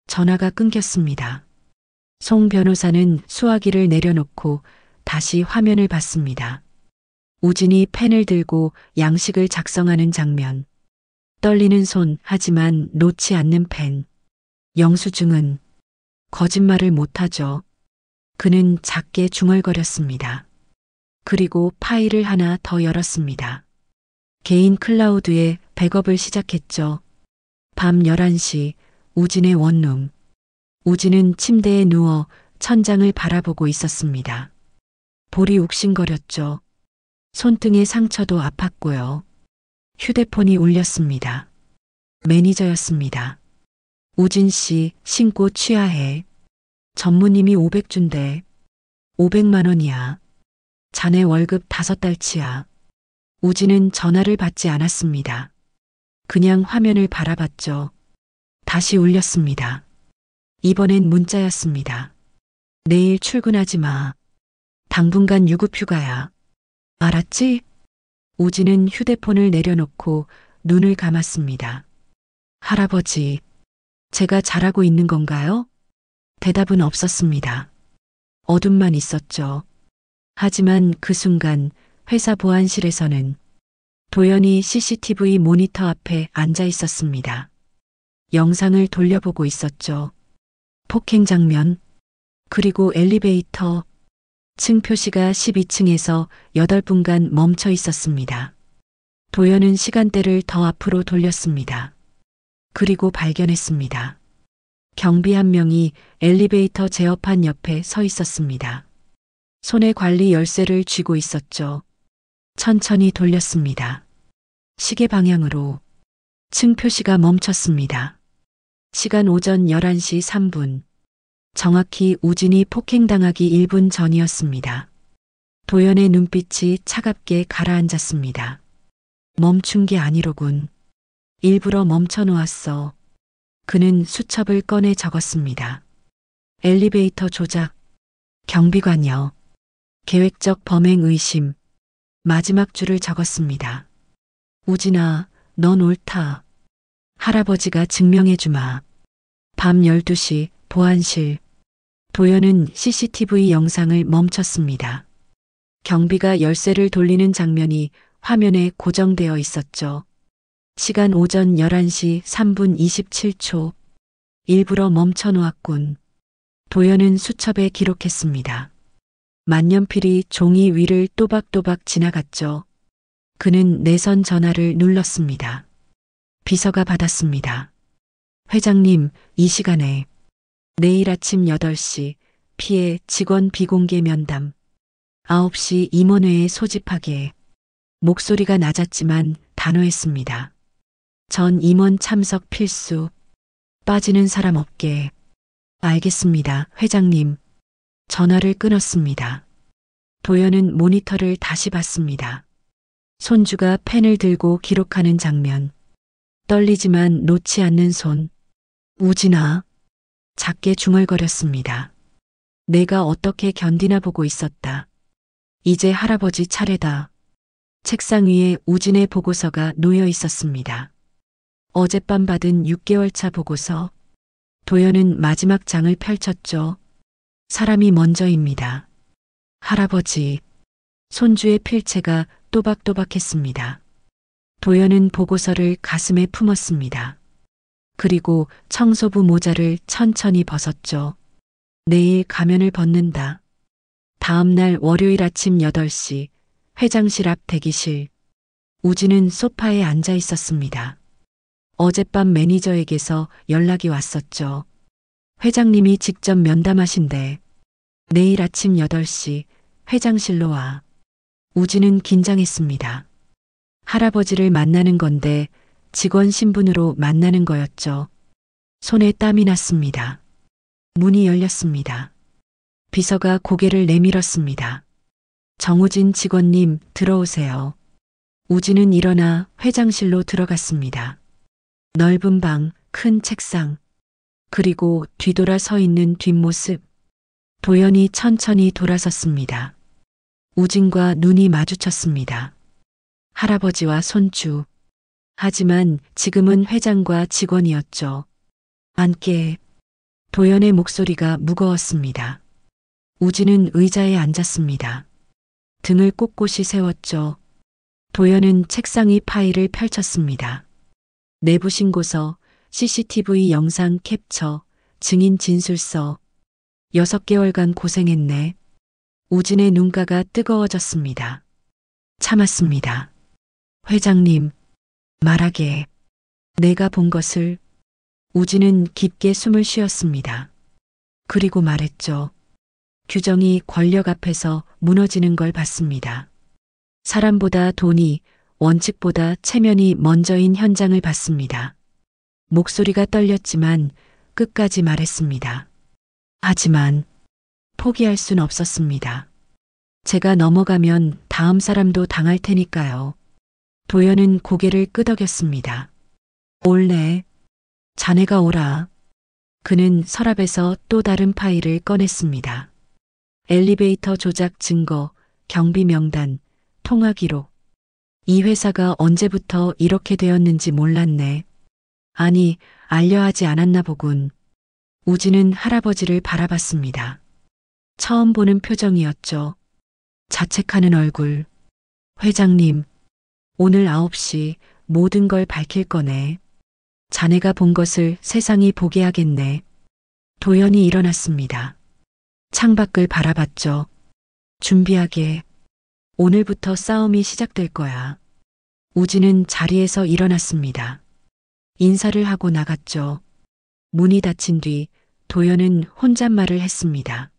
전화가 끊겼습니다. 송 변호사는 수화기를 내려놓고 다시 화면을 봤습니다. 우진이 펜을 들고 양식을 작성하는 장면. 떨리는 손 하지만 놓지 않는 펜. 영수증은 거짓말을 못하죠. 그는 작게 중얼거렸습니다. 그리고 파일을 하나 더 열었습니다. 개인 클라우드에 백업을 시작했죠. 밤 11시 우진의 원룸. 우진은 침대에 누워 천장을 바라보고 있었습니다. 볼이 욱신거렸죠. 손등의 상처도 아팠고요. 휴대폰이 울렸습니다. 매니저였습니다. 우진 씨, 신고 취하해. 전무님이 500준대. 500만 원이야. 자네 월급 5달치야. 우진은 전화를 받지 않았습니다. 그냥 화면을 바라봤죠. 다시 울렸습니다. 이번엔 문자였습니다. 내일 출근하지 마. 당분간 유급휴가야. 알았지? 우진은 휴대폰을 내려놓고 눈을 감았습니다. 할아버지, 제가 잘하고 있는 건가요? 대답은 없었습니다. 어둠만 있었죠. 하지만 그 순간 회사 보안실에서는 도연이 CCTV 모니터 앞에 앉아 있었습니다. 영상을 돌려보고 있었죠. 폭행 장면, 그리고 엘리베이터, 층 표시가 12층에서 8분간 멈춰 있었습니다. 도연은 시간대를 더 앞으로 돌렸습니다. 그리고 발견했습니다. 경비 한 명이 엘리베이터 제어판 옆에 서 있었습니다. 손에 관리 열쇠를 쥐고 있었죠. 천천히 돌렸습니다. 시계 방향으로. 층 표시가 멈췄습니다. 시간 오전 11시 3분. 정확히 우진이 폭행당하기 1분 전이었습니다. 도연의 눈빛이 차갑게 가라앉았습니다. 멈춘 게 아니로군. 일부러 멈춰 놓았어. 그는 수첩을 꺼내 적었습니다. 엘리베이터 조작, 경비관여, 계획적 범행 의심, 마지막 줄을 적었습니다. 우진아, 넌 옳다. 할아버지가 증명해주마. 밤 12시 보안실. 도연은 CCTV 영상을 멈췄습니다. 경비가 열쇠를 돌리는 장면이 화면에 고정되어 있었죠. 시간 오전 11시 3분 27초. 일부러 멈춰 놓았군. 도연은 수첩에 기록했습니다. 만년필이 종이 위를 또박또박 지나갔죠. 그는 내선 전화를 눌렀습니다. 비서가 받았습니다. 회장님, 이 시간에 내일 아침 8시 피해 직원 비공개 면담 9시 임원회에 소집하게. 목소리가 낮았지만 단호했습니다. 전 임원 참석 필수. 빠지는 사람 없게. 알겠습니다, 회장님. 전화를 끊었습니다. 도연은 모니터를 다시 봤습니다. 손주가 펜을 들고 기록하는 장면. 떨리지만 놓지 않는 손. 우진아. 작게 중얼거렸습니다. 내가 어떻게 견디나 보고 있었다. 이제 할아버지 차례다. 책상 위에 우진의 보고서가 놓여 있었습니다. 어젯밤 받은 6개월 차 보고서. 도연은 마지막 장을 펼쳤죠. 사람이 먼저입니다. 할아버지. 손주의 필체가 또박또박했습니다. 도연은 보고서를 가슴에 품었습니다. 그리고 청소부 모자를 천천히 벗었죠. 내일 가면을 벗는다. 다음 날 월요일 아침 8시 회장실 앞 대기실. 우진은 소파에 앉아 있었습니다. 어젯밤 매니저에게서 연락이 왔었죠. 회장님이 직접 면담하신대. 내일 아침 8시 회장실로 와. 우진은 긴장했습니다. 할아버지를 만나는 건데 직원 신분으로 만나는 거였죠. 손에 땀이 났습니다. 문이 열렸습니다. 비서가 고개를 내밀었습니다. 정우진 직원님, 들어오세요. 우진은 일어나 회장실로 들어갔습니다. 넓은 방, 큰 책상, 그리고 뒤돌아 서 있는 뒷모습. 도연이 천천히 돌아섰습니다. 우진과 눈이 마주쳤습니다. 할아버지와 손주. 하지만 지금은 회장과 직원이었죠. 앉게. 도연의 목소리가 무거웠습니다. 우진은 의자에 앉았습니다. 등을 꼿꼿이 세웠죠. 도연은 책상 위 파일을 펼쳤습니다. 내부 신고서, CCTV 영상 캡처, 증인 진술서. 6개월간 고생했네. 우진의 눈가가 뜨거워졌습니다. 참았습니다. 회장님, 말하게. 내가 본 것을. 우진은 깊게 숨을 쉬었습니다. 그리고 말했죠. 규정이 권력 앞에서 무너지는 걸 봤습니다. 사람보다 돈이, 원칙보다 체면이 먼저인 현장을 봤습니다. 목소리가 떨렸지만 끝까지 말했습니다. 하지만 포기할 순 없었습니다. 제가 넘어가면 다음 사람도 당할 테니까요. 도연은 고개를 끄덕였습니다. 올래. 자네가 오라. 그는 서랍에서 또 다른 파일을 꺼냈습니다. 엘리베이터 조작 증거, 경비 명단, 통화 기록. 이 회사가 언제부터 이렇게 되었는지 몰랐네. 아니, 알려 하지 않았나 보군. 우진은 할아버지를 바라봤습니다. 처음 보는 표정이었죠. 자책하는 얼굴. 회장님, 오늘 9시 모든 걸 밝힐 거네. 자네가 본 것을 세상이 보게 하겠네. 도연이 일어났습니다. 창밖을 바라봤죠. 준비하게. 오늘부터 싸움이 시작될 거야. 우진은 자리에서 일어났습니다. 인사를 하고 나갔죠. 문이 닫힌 뒤 도연은 혼잣말을 했습니다.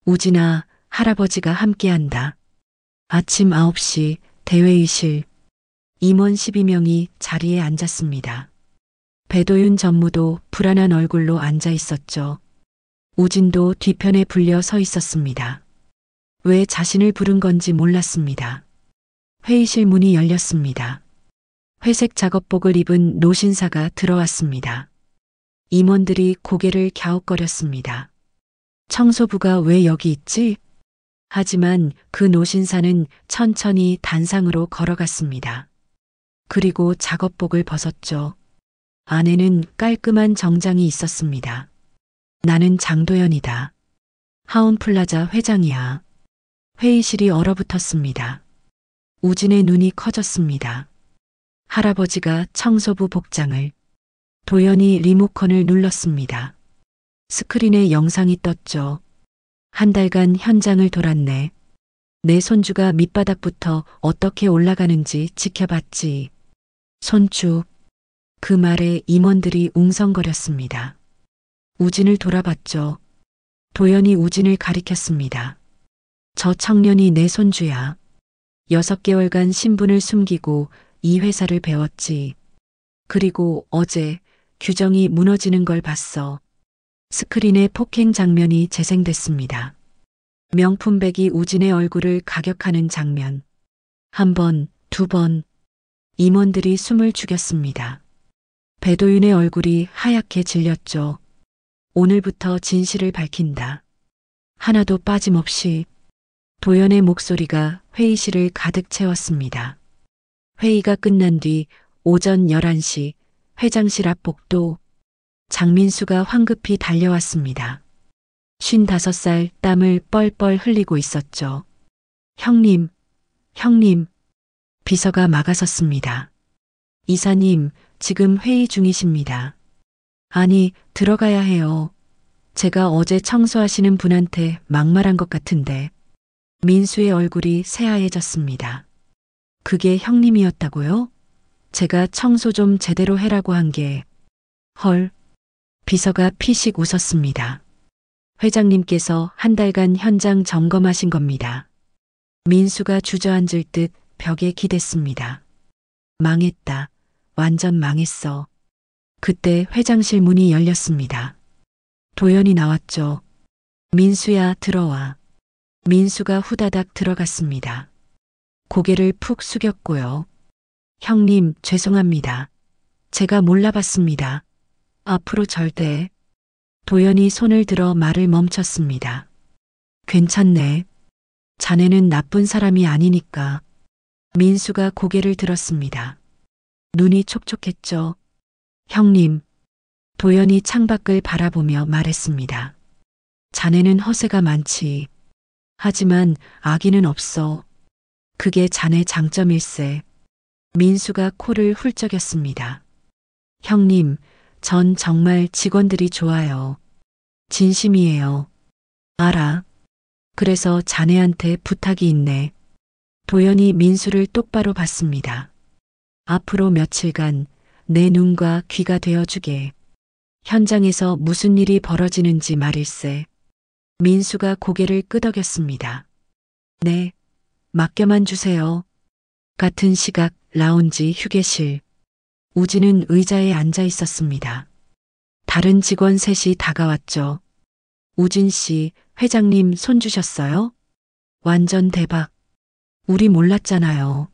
우진아, 할아버지가 함께한다. 아침 9시 대회의실. 임원 12명이 자리에 앉았습니다. 배도윤 전무도 불안한 얼굴로 앉아 있었죠. 우진도 뒤편에 불려 서 있었습니다. 왜 자신을 부른 건지 몰랐습니다. 회의실 문이 열렸습니다. 회색 작업복을 입은 노신사가 들어왔습니다. 임원들이 고개를 갸웃거렸습니다. 청소부가 왜 여기 있지? 하지만 그 노신사는 천천히 단상으로 걸어갔습니다. 그리고 작업복을 벗었죠. 안에는 깔끔한 정장이 있었습니다. 나는 장도연이다. 하운플라자 회장이야. 회의실이 얼어붙었습니다. 우진의 눈이 커졌습니다. 할아버지가 청소부 복장을. 도연이 리모컨을 눌렀습니다. 스크린에 영상이 떴죠. 한 달간 현장을 돌았네. 내 손주가 밑바닥부터 어떻게 올라가는지 지켜봤지. 손주. 그 말에 임원들이 웅성거렸습니다. 우진을 돌아봤죠. 도연이 우진을 가리켰습니다. 저 청년이 내 손주야. 6개월간 신분을 숨기고 이 회사를 배웠지. 그리고 어제 규정이 무너지는 걸 봤어. 스크린에 폭행 장면이 재생됐습니다. 명품백이 우진의 얼굴을 가격하는 장면. 한 번, 두 번. 임원들이 숨을 죽였습니다. 배도윤의 얼굴이 하얗게 질렸죠. 오늘부터 진실을 밝힌다. 하나도 빠짐없이. 도연의 목소리가 회의실을 가득 채웠습니다. 회의가 끝난 뒤 오전 11시 회장실 앞 복도. 장민수가 황급히 달려왔습니다. 55살 땀을 뻘뻘 흘리고 있었죠. 형님, 형님. 비서가 막아섰습니다. 이사님, 지금 회의 중이십니다. 아니, 들어가야 해요. 제가 어제 청소하시는 분한테 막말한 것 같은데. 민수의 얼굴이 새하얘졌습니다. 그게 형님이었다고요? 제가 청소 좀 제대로 해라고 한 게. 헐. 비서가 피식 웃었습니다. 회장님께서 한 달간 현장 점검하신 겁니다. 민수가 주저앉을 듯 벽에 기댔습니다. 망했다. 완전 망했어. 그때 회장실 문이 열렸습니다. 도연이 나왔죠. 민수야, 들어와. 민수가 후다닥 들어갔습니다. 고개를 푹 숙였고요. 형님, 죄송합니다. 제가 몰라봤습니다. 앞으로 절대. 도연이 손을 들어 말을 멈췄습니다. 괜찮네. 자네는 나쁜 사람이 아니니까. 민수가 고개를 들었습니다. 눈이 촉촉했죠. 형님. 도연이 창밖을 바라보며 말했습니다. 자네는 허세가 많지. 하지만 악의는 없어. 그게 자네 장점일세. 민수가 코를 훌쩍였습니다. 형님, 전 정말 직원들이 좋아요. 진심이에요. 알아. 그래서 자네한테 부탁이 있네. 도연이 민수를 똑바로 봤습니다. 앞으로 며칠간 내 눈과 귀가 되어주게. 현장에서 무슨 일이 벌어지는지 말일세. 민수가 고개를 끄덕였습니다. 네, 맡겨만 주세요. 같은 시각 라운지 휴게실. 우진은 의자에 앉아 있었습니다. 다른 직원 셋이 다가왔죠. 우진 씨, 회장님 손 주셨어요? 완전 대박. 우리 몰랐잖아요.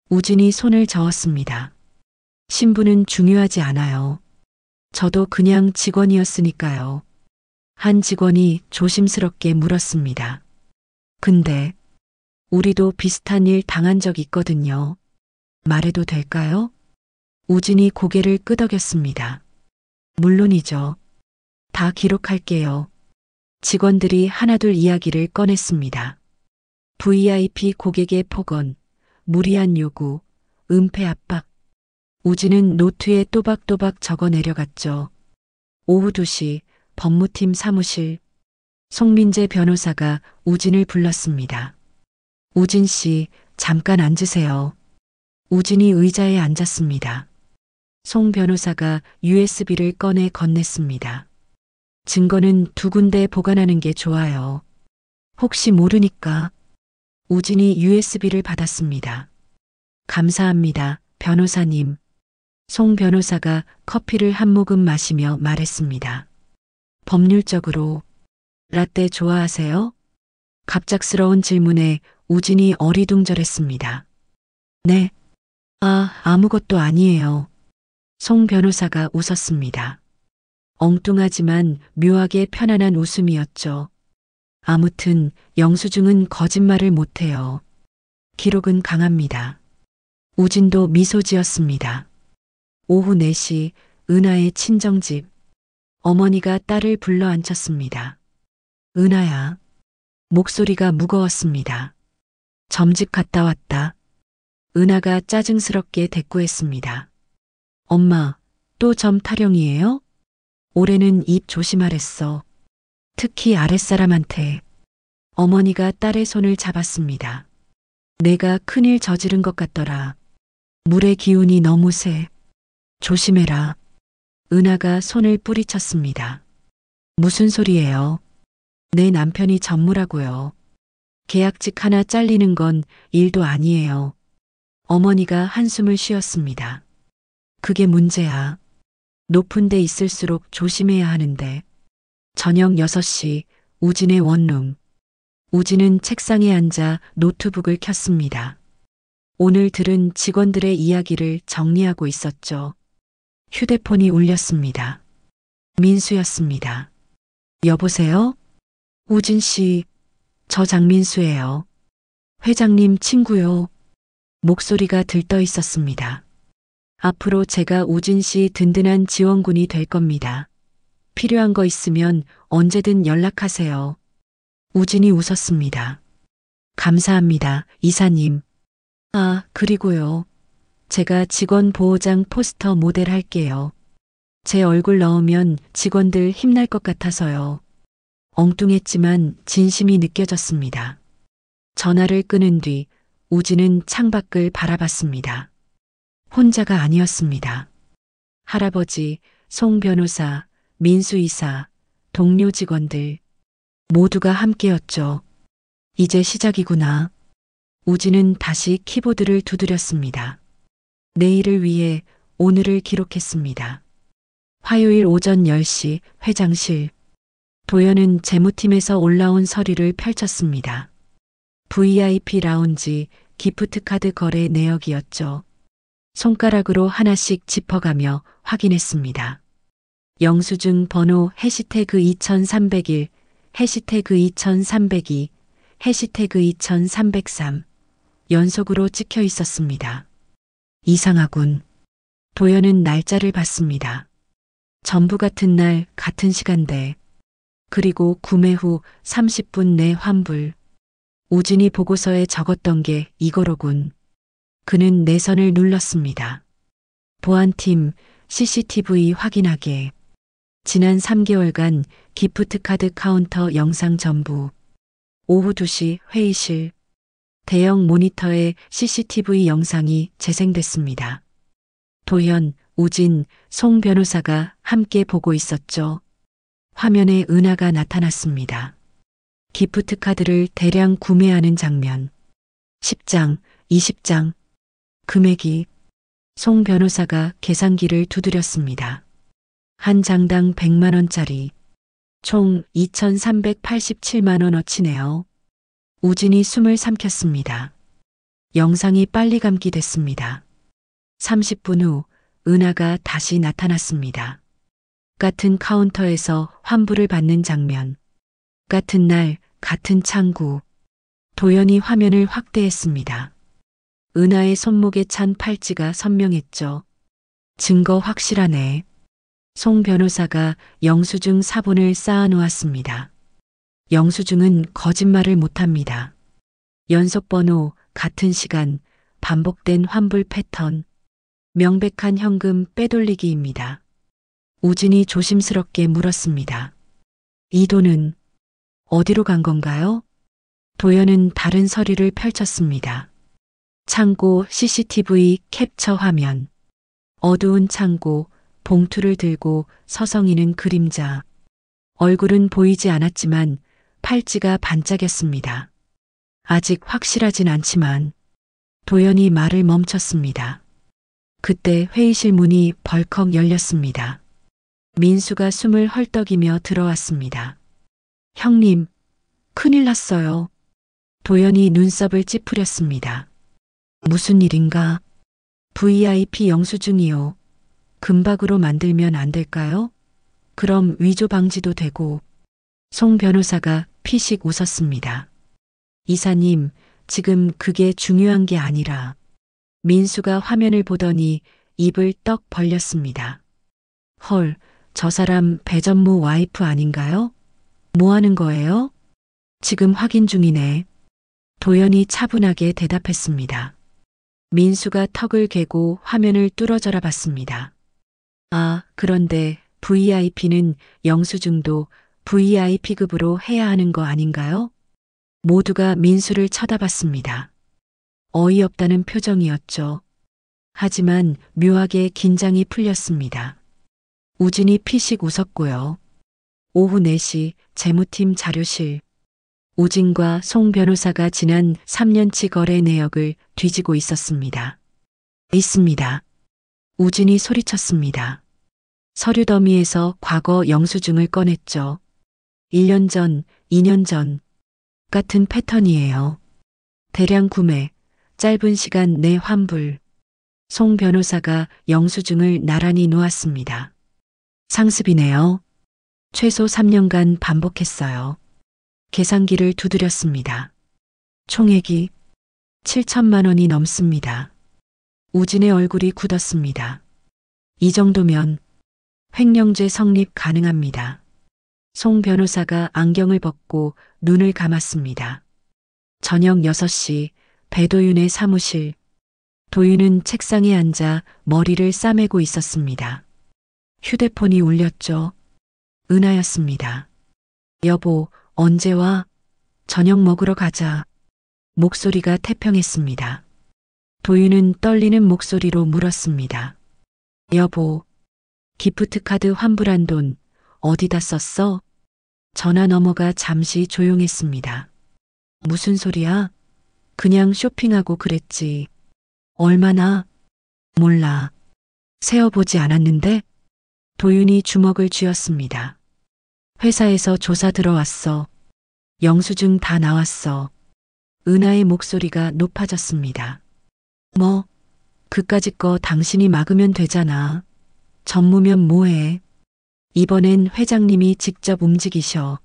우진이 손을 저었습니다. 신분은 중요하지 않아요. 저도 그냥 직원이었으니까요. 한 직원이 조심스럽게 물었습니다. 근데 우리도 비슷한 일 당한 적 있거든요. 말해도 될까요? 우진이 고개를 끄덕였습니다. 물론이죠. 다 기록할게요. 직원들이 하나둘 이야기를 꺼냈습니다. VIP 고객의 폭언, 무리한 요구, 은폐 압박. 우진은 노트에 또박또박 적어 내려갔죠. 오후 2시 법무팀 사무실. 송민재 변호사가 우진을 불렀습니다. 우진 씨, 잠깐 앉으세요. 우진이 의자에 앉았습니다. 송 변호사가 USB를 꺼내 건넸습니다. 증거는 2군데 보관하는 게 좋아요. 혹시 모르니까. 우진이 USB를 받았습니다. 감사합니다, 변호사님. 송 변호사가 커피를 한 모금 마시며 말했습니다. 법률적으로 라떼 좋아하세요? 갑작스러운 질문에 우진이 어리둥절했습니다. 네. 아무것도 아니에요. 송 변호사가 웃었습니다. 엉뚱하지만 묘하게 편안한 웃음이었죠. 아무튼 영수증은 거짓말을 못해요. 기록은 강합니다. 우진도 미소 지었습니다. 오후 4시 은하의 친정집. 어머니가 딸을 불러 앉혔습니다. 은하야. 목소리가 무거웠습니다. 점집 갔다 왔다. 은하가 짜증스럽게 대꾸했습니다. 엄마, 또 점 타령이에요? 올해는 입 조심하랬어. 특히 아랫사람한테. 어머니가 딸의 손을 잡았습니다. 내가 큰일 저지른 것 같더라. 물의 기운이 너무 세. 조심해라. 은하가 손을 뿌리쳤습니다. 무슨 소리예요? 내 남편이 전무라고요. 계약직 하나 잘리는 건 일도 아니에요. 어머니가 한숨을 쉬었습니다. 그게 문제야. 높은 데 있을수록 조심해야 하는데. 저녁 6시 우진의 원룸. 우진은 책상에 앉아 노트북을 켰습니다. 오늘 들은 직원들의 이야기를 정리하고 있었죠. 휴대폰이 울렸습니다. 민수였습니다. 여보세요? 우진 씨, 저 장민수예요. 회장님 친구요. 목소리가 들떠 있었습니다. 앞으로 제가 우진 씨 든든한 지원군이 될 겁니다. 필요한 거 있으면 언제든 연락하세요. 우진이 웃었습니다. 감사합니다, 이사님. 아, 그리고요. 제가 직원 보호장 포스터 모델 할게요. 제 얼굴 넣으면 직원들 힘날 것 같아서요. 엉뚱했지만 진심이 느껴졌습니다. 전화를 끊은 뒤 우진은 창밖을 바라봤습니다. 혼자가 아니었습니다. 할아버지, 송 변호사, 민수 이사, 동료 직원들 모두가 함께였죠. 이제 시작이구나. 우진은 다시 키보드를 두드렸습니다. 내일을 위해 오늘을 기록했습니다. 화요일 오전 10시 회장실. 도연은 재무팀에서 올라온 서류를 펼쳤습니다. VIP 라운지 기프트 카드 거래 내역이었죠. 손가락으로 하나씩 짚어가며 확인했습니다. 영수증 번호 해시태그 2301, 해시태그 2302, 해시태그 2303 연속으로 찍혀 있었습니다. 이상하군. 도연은 날짜를 봤습니다. 전부 같은 날 같은 시간대. 그리고 구매 후 30분 내 환불. 우진이 보고서에 적었던 게 이거로군. 그는 내선을 눌렀습니다. 보안팀 CCTV 확인하게. 지난 3개월간 기프트카드 카운터 영상 전부. 오후 2시 회의실. 대형 모니터에 CCTV 영상이 재생됐습니다. 도현, 우진, 송 변호사가 함께 보고 있었죠. 화면에 은하가 나타났습니다. 기프트카드를 대량 구매하는 장면. 10장, 20장. 금액이. 송 변호사가 계산기를 두드렸습니다. 한 장당 100만 원짜리. 총 2,387만 원어치네요. 우진이 숨을 삼켰습니다. 영상이 빨리 감기됐습니다. 30분 후 은하가 다시 나타났습니다. 같은 카운터에서 환불을 받는 장면. 같은 날, 같은 창구. 도연이 화면을 확대했습니다. 은하의 손목에 찬 팔찌가 선명했죠. 증거 확실하네. 송 변호사가 영수증 사본을 쌓아놓았습니다. 영수증은 거짓말을 못합니다. 연속번호, 같은 시간, 반복된 환불 패턴, 명백한 현금 빼돌리기입니다. 우진이 조심스럽게 물었습니다. 이 돈은 어디로 간 건가요? 도연은 다른 서류를 펼쳤습니다. 창고 CCTV 캡처 화면. 어두운 창고, 봉투를 들고 서성이는 그림자. 얼굴은 보이지 않았지만 팔찌가 반짝였습니다. 아직 확실하진 않지만. 도연이 말을 멈췄습니다. 그때 회의실 문이 벌컥 열렸습니다. 민수가 숨을 헐떡이며 들어왔습니다. 형님, 큰일 났어요. 도연이 눈썹을 찌푸렸습니다. 무슨 일인가? VIP 영수증이요. 금박으로 만들면 안 될까요? 그럼 위조 방지도 되고. 송 변호사가 피식 웃었습니다. 이사님, 지금 그게 중요한 게 아니라. 민수가 화면을 보더니 입을 떡 벌렸습니다. 헐, 저 사람 배전무 와이프 아닌가요? 뭐 하는 거예요? 지금 확인 중이네. 도연이 차분하게 대답했습니다. 민수가 턱을 개고 화면을 뚫어져라 봤습니다. 아, 그런데 VIP는 영수증도 VIP급으로 해야 하는 거 아닌가요? 모두가 민수를 쳐다봤습니다. 어이없다는 표정이었죠. 하지만 묘하게 긴장이 풀렸습니다. 우진이 피식 웃었고요. 오후 4시 재무팀 자료실. 우진과 송 변호사가 지난 3년치 거래 내역을 뒤지고 있었습니다. 있습니다. 우진이 소리쳤습니다. 서류 더미에서 과거 영수증을 꺼냈죠. 1년 전, 2년 전 같은 패턴이에요. 대량 구매, 짧은 시간 내 환불. 송 변호사가 영수증을 나란히 놓았습니다. 상습이네요. 최소 3년간 반복했어요. 계산기를 두드렸습니다. 총액이 7천만 원이 넘습니다. 우진의 얼굴이 굳었습니다. 이 정도면 횡령죄 성립 가능합니다. 송 변호사가 안경을 벗고 눈을 감았습니다. 저녁 6시 배도윤의 사무실. 도윤은 책상에 앉아 머리를 싸매고 있었습니다. 휴대폰이 울렸죠. 은하였습니다. 여보, 언제 와? 저녁 먹으러 가자. 목소리가 태평했습니다. 도윤은 떨리는 목소리로 물었습니다. 여보, 기프트 카드 환불한 돈 어디다 썼어? 전화 너머가 잠시 조용했습니다. 무슨 소리야? 그냥 쇼핑하고 그랬지. 얼마나? 몰라. 세어보지 않았는데? 도윤이 주먹을 쥐었습니다. 회사에서 조사 들어왔어. 영수증 다 나왔어. 은하의 목소리가 높아졌습니다. 뭐, 그까짓 거 당신이 막으면 되잖아. 전무면 뭐해? 이번엔 회장님이 직접 움직이셔.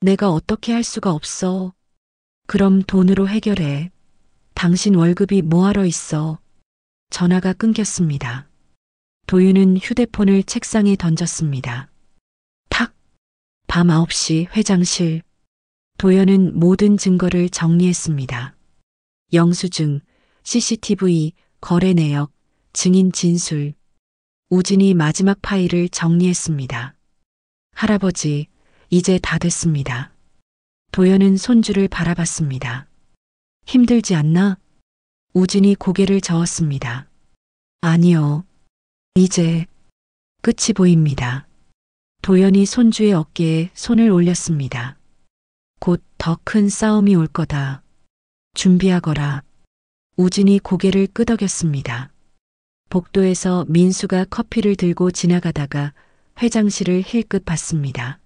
내가 어떻게 할 수가 없어. 그럼 돈으로 해결해. 당신 월급이 뭐하러 있어. 전화가 끊겼습니다. 도윤은 휴대폰을 책상에 던졌습니다. 탁! 밤 9시 회장실. 도연은 모든 증거를 정리했습니다. 영수증, CCTV, 거래 내역, 증인 진술. 우진이 마지막 파일을 정리했습니다. 할아버지, 이제 다 됐습니다. 도연은 손주를 바라봤습니다. 힘들지 않나? 우진이 고개를 저었습니다. 아니요. 이제 끝이 보입니다. 도연이 손주의 어깨에 손을 올렸습니다. 곧 더 큰 싸움이 올 거다. 준비하거라. 우진이 고개를 끄덕였습니다. 복도에서 민수가 커피를 들고 지나가다가 회장실을 힐끗 봤습니다.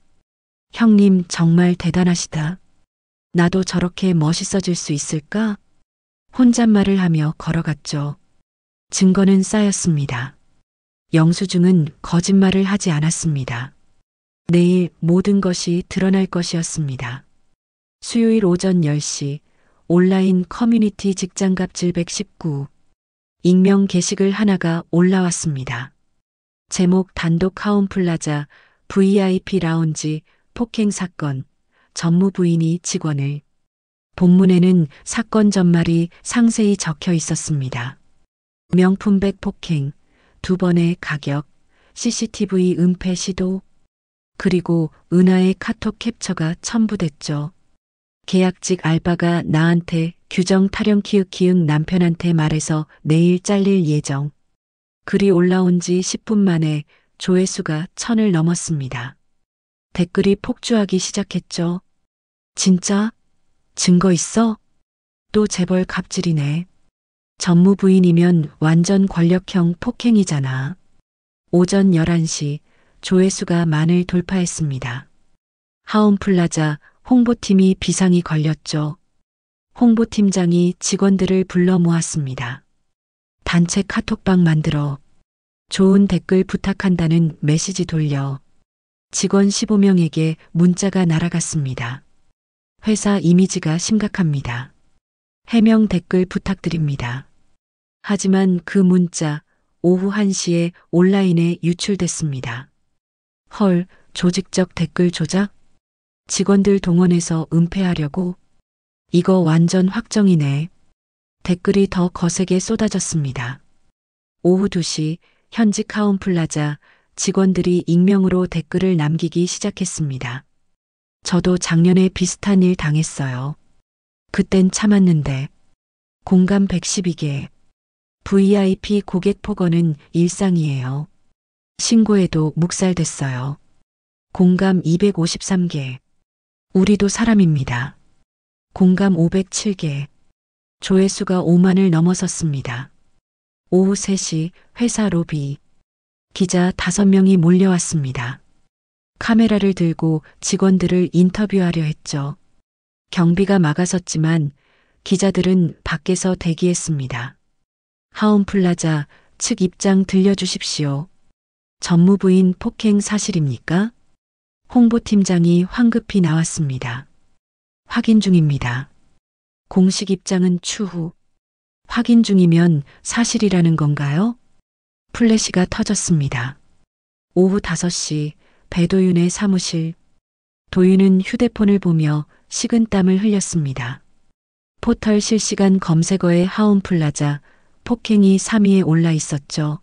형님 정말 대단하시다. 나도 저렇게 멋있어질 수 있을까? 혼잣말을 하며 걸어갔죠. 증거는 쌓였습니다. 영수증은 거짓말을 하지 않았습니다. 내일 모든 것이 드러날 것이었습니다. 수요일 오전 10시 온라인 커뮤니티 직장갑질 119 익명 게시글 하나가 올라왔습니다. 제목 단독 하움플라자 VIP 라운지 폭행 사건 전무 부인이 직원을. 본문에는 사건 전말이 상세히 적혀 있었습니다. 명품백 폭행, 2번의 가격, CCTV 은폐 시도, 그리고 은하의 카톡 캡처가 첨부됐죠. 계약직 알바가 나한테 규정 타령 키읔키읔 남편한테 말해서 내일 잘릴 예정. 글이 올라온 지 10분 만에 조회수가 1000을 넘었습니다. 댓글이 폭주하기 시작했죠. 진짜? 증거 있어? 또 재벌 갑질이네. 전무 부인이면 완전 권력형 폭행이잖아. 오전 11시 조회수가 10,000을 돌파했습니다. 하움플라자 홍보팀이 비상이 걸렸죠. 홍보팀장이 직원들을 불러 모았습니다. 단체 카톡방 만들어. 좋은 댓글 부탁한다는 메시지 돌려. 직원 15명에게 문자가 날아갔습니다. 회사 이미지가 심각합니다. 해명 댓글 부탁드립니다. 하지만 그 문자 오후 1시에 온라인에 유출됐습니다. 헐, 조직적 댓글 조작? 직원들 동원해서 은폐하려고? 이거 완전 확정이네. 댓글이 더 거세게 쏟아졌습니다. 오후 2시 현직 하움플라자 직원들이 익명으로 댓글을 남기기 시작했습니다. 저도 작년에 비슷한 일 당했어요. 그땐 참았는데. 공감 112개. VIP 고객 폭언은 일상이에요. 신고해도 묵살됐어요. 공감 253개. 우리도 사람입니다. 공감 507개. 조회수가 5만을 넘어섰습니다. 오후 3시 회사 로비. 기자 5명이 몰려왔습니다. 카메라를 들고 직원들을 인터뷰하려 했죠. 경비가 막아섰지만 기자들은 밖에서 대기했습니다. 하온플라자 측 입장 들려주십시오. 전무부인 폭행 사실입니까? 홍보팀장이 황급히 나왔습니다. 확인 중입니다. 공식 입장은 추후. 확인 중이면 사실이라는 건가요? 플래시가 터졌습니다. 오후 5시 배도윤의 사무실. 도윤은 휴대폰을 보며 식은땀을 흘렸습니다. 포털 실시간 검색어에 하온플라자 폭행이 3위에 올라 있었죠.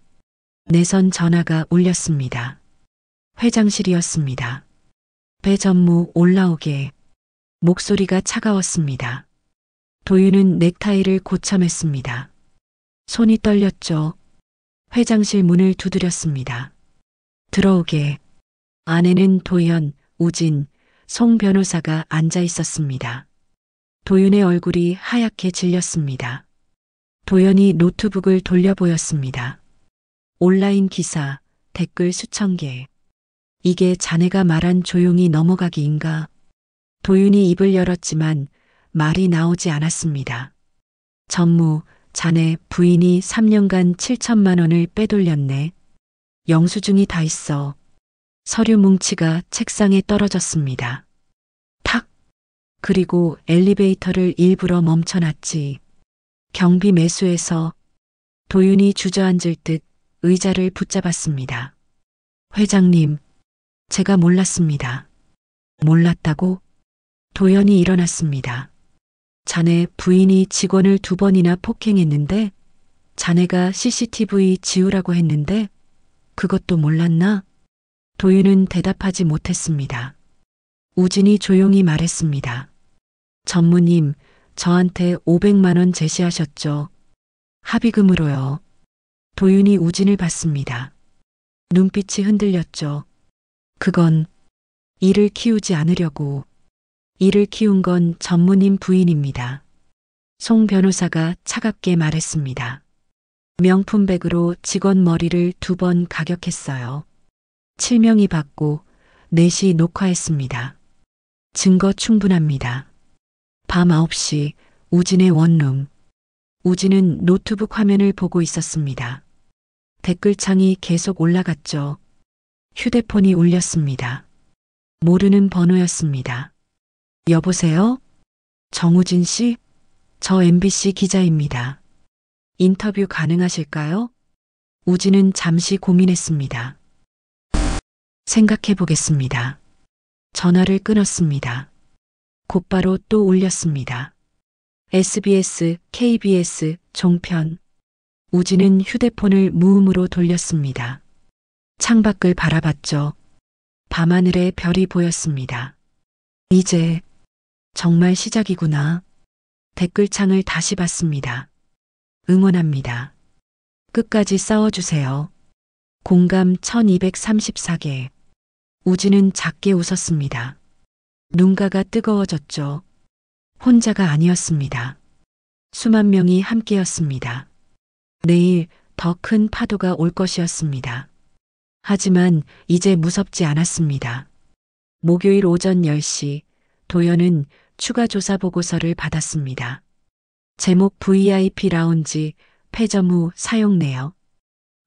내선 전화가 울렸습니다. 회장실이었습니다. 배전무 올라오게. 목소리가 차가웠습니다. 도윤은 넥타이를 고쳐맸습니다. 손이 떨렸죠. 회장실 문을 두드렸습니다. 들어오게. 안에는 도연, 우진, 송 변호사가 앉아 있었습니다. 도윤의 얼굴이 하얗게 질렸습니다. 도연이 노트북을 돌려 보였습니다. 온라인 기사, 댓글 수천 개. 이게 자네가 말한 조용히 넘어가기인가? 도윤이 입을 열었지만 말이 나오지 않았습니다. 전무, 자네 부인이 3년간 7천만 원을 빼돌렸네. 영수증이 다 있어. 서류 뭉치가 책상에 떨어졌습니다. 탁! 그리고 엘리베이터를 일부러 멈춰놨지. 경비 매수해서. 도윤이 주저앉을 듯 의자를 붙잡았습니다. 회장님, 제가 몰랐습니다. 몰랐다고? 도연이 일어났습니다. 자네 부인이 직원을 2번이나 폭행했는데 자네가 CCTV 지우라고 했는데 그것도 몰랐나? 도윤은 대답하지 못했습니다. 우진이 조용히 말했습니다. 전무님, 저한테 500만 원 제시하셨죠. 합의금으로요. 도윤이 우진을 봤습니다. 눈빛이 흔들렸죠. 그건 이를 키우지 않으려고. 이를 키운 건 전무님 부인입니다. 송 변호사가 차갑게 말했습니다. 명품백으로 직원 머리를 2번 가격했어요. 7명이 받고 4시 녹화했습니다. 증거 충분합니다. 밤 9시 우진의 원룸. 우진은 노트북 화면을 보고 있었습니다. 댓글창이 계속 올라갔죠. 휴대폰이 울렸습니다. 모르는 번호였습니다. 여보세요? 정우진 씨? 저 MBC 기자입니다. 인터뷰 가능하실까요? 우진은 잠시 고민했습니다. 생각해 보겠습니다. 전화를 끊었습니다. 곧바로 또 울렸습니다. SBS, KBS, 종편. 우진은 휴대폰을 무음으로 돌렸습니다. 창밖을 바라봤죠. 밤하늘에 별이 보였습니다. 이제 정말 시작이구나. 댓글창을 다시 봤습니다. 응원합니다. 끝까지 싸워주세요. 공감 1234개. 우진은 작게 웃었습니다. 눈가가 뜨거워졌죠. 혼자가 아니었습니다. 수만 명이 함께였습니다. 내일 더 큰 파도가 올 것이었습니다. 하지만 이제 무섭지 않았습니다. 목요일 오전 10시 도연은 추가 조사 보고서를 받았습니다. 제목 VIP 라운지 폐점 후 사용 내역.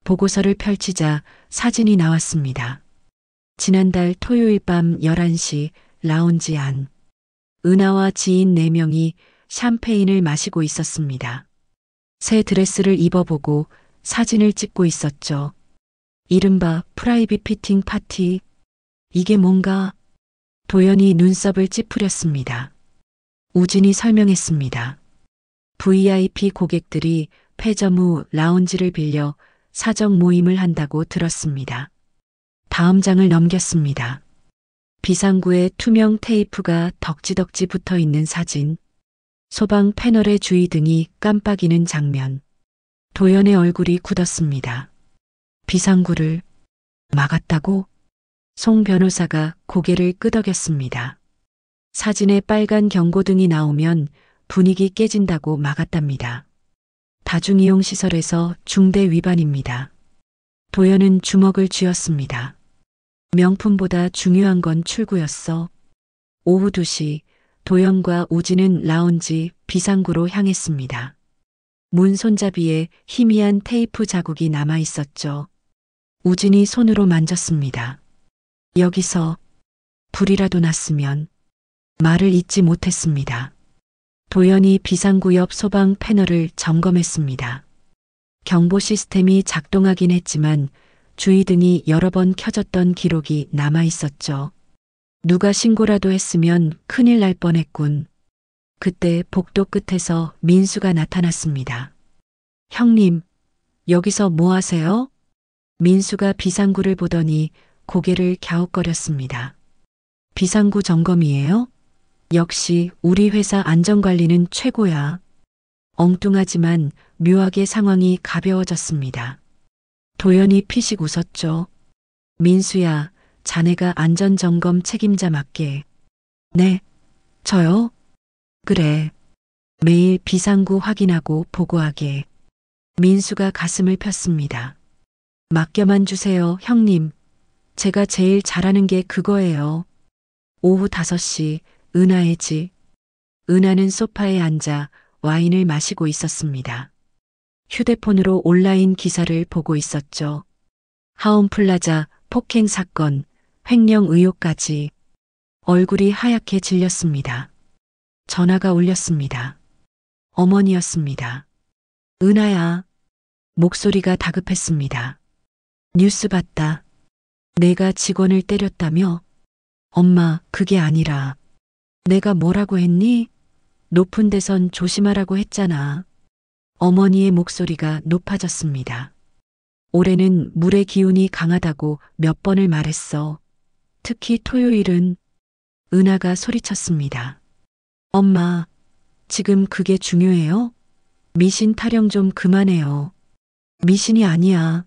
보고서를 펼치자 사진이 나왔습니다. 지난달 토요일 밤 11시 라운지 안. 은하와 지인 4명이 샴페인을 마시고 있었습니다. 새 드레스를 입어보고 사진을 찍고 있었죠. 이른바 프라이빗 피팅 파티. 이게 뭔가? 도연이 눈썹을 찌푸렸습니다. 우진이 설명했습니다. VIP 고객들이 폐점 후 라운지를 빌려 사적 모임을 한다고 들었습니다. 다음 장을 넘겼습니다. 비상구에 투명 테이프가 덕지덕지 붙어 있는 사진, 소방 패널의 주의등이 깜빡이는 장면. 도연의 얼굴이 굳었습니다. 비상구를 막았다고? 송 변호사가 고개를 끄덕였습니다. 사진에 빨간 경고등이 나오면 분위기 깨진다고 막았답니다. 다중이용시설에서 중대 위반입니다. 도연은 주먹을 쥐었습니다. 명품보다 중요한 건 출구였어. 오후 2시 도연과 우진은 라운지 비상구로 향했습니다. 문 손잡이에 희미한 테이프 자국이 남아 있었죠. 우진이 손으로 만졌습니다. 여기서 불이라도 났으면. 말을 잇지 못했습니다. 도연이 비상구 옆 소방 패널을 점검했습니다. 경보 시스템이 작동하긴 했지만 주의등이 여러 번 켜졌던 기록이 남아 있었죠. 누가 신고라도 했으면 큰일 날 뻔했군. 그때 복도 끝에서 민수가 나타났습니다. 형님, 여기서 뭐 하세요? 민수가 비상구를 보더니 고개를 갸웃거렸습니다. 비상구 점검이에요? 역시 우리 회사 안전관리는 최고야. 엉뚱하지만 묘하게 상황이 가벼워졌습니다. 도연이 피식 웃었죠. 민수야, 자네가 안전점검 책임자 맞게. 네, 저요? 그래. 매일 비상구 확인하고 보고하게. 민수가 가슴을 폈습니다. 맡겨만 주세요, 형님. 제가 제일 잘하는 게 그거예요. 오후 5시 은하의 집. 은하는 소파에 앉아 와인을 마시고 있었습니다. 휴대폰으로 온라인 기사를 보고 있었죠. 하원플라자 폭행 사건, 횡령 의혹까지. 얼굴이 하얗게 질렸습니다. 전화가 울렸습니다. 어머니였습니다. 은하야. 목소리가 다급했습니다. 뉴스 봤다. 내가 직원을 때렸다며? 엄마, 그게 아니라. 내가 뭐라고 했니? 높은 데선 조심하라고 했잖아. 어머니의 목소리가 높아졌습니다. 올해는 물의 기운이 강하다고 몇 번을 말했어. 특히 토요일은. 은하가 소리쳤습니다. 엄마, 지금 그게 중요해요? 미신 타령 좀 그만해요. 미신이 아니야.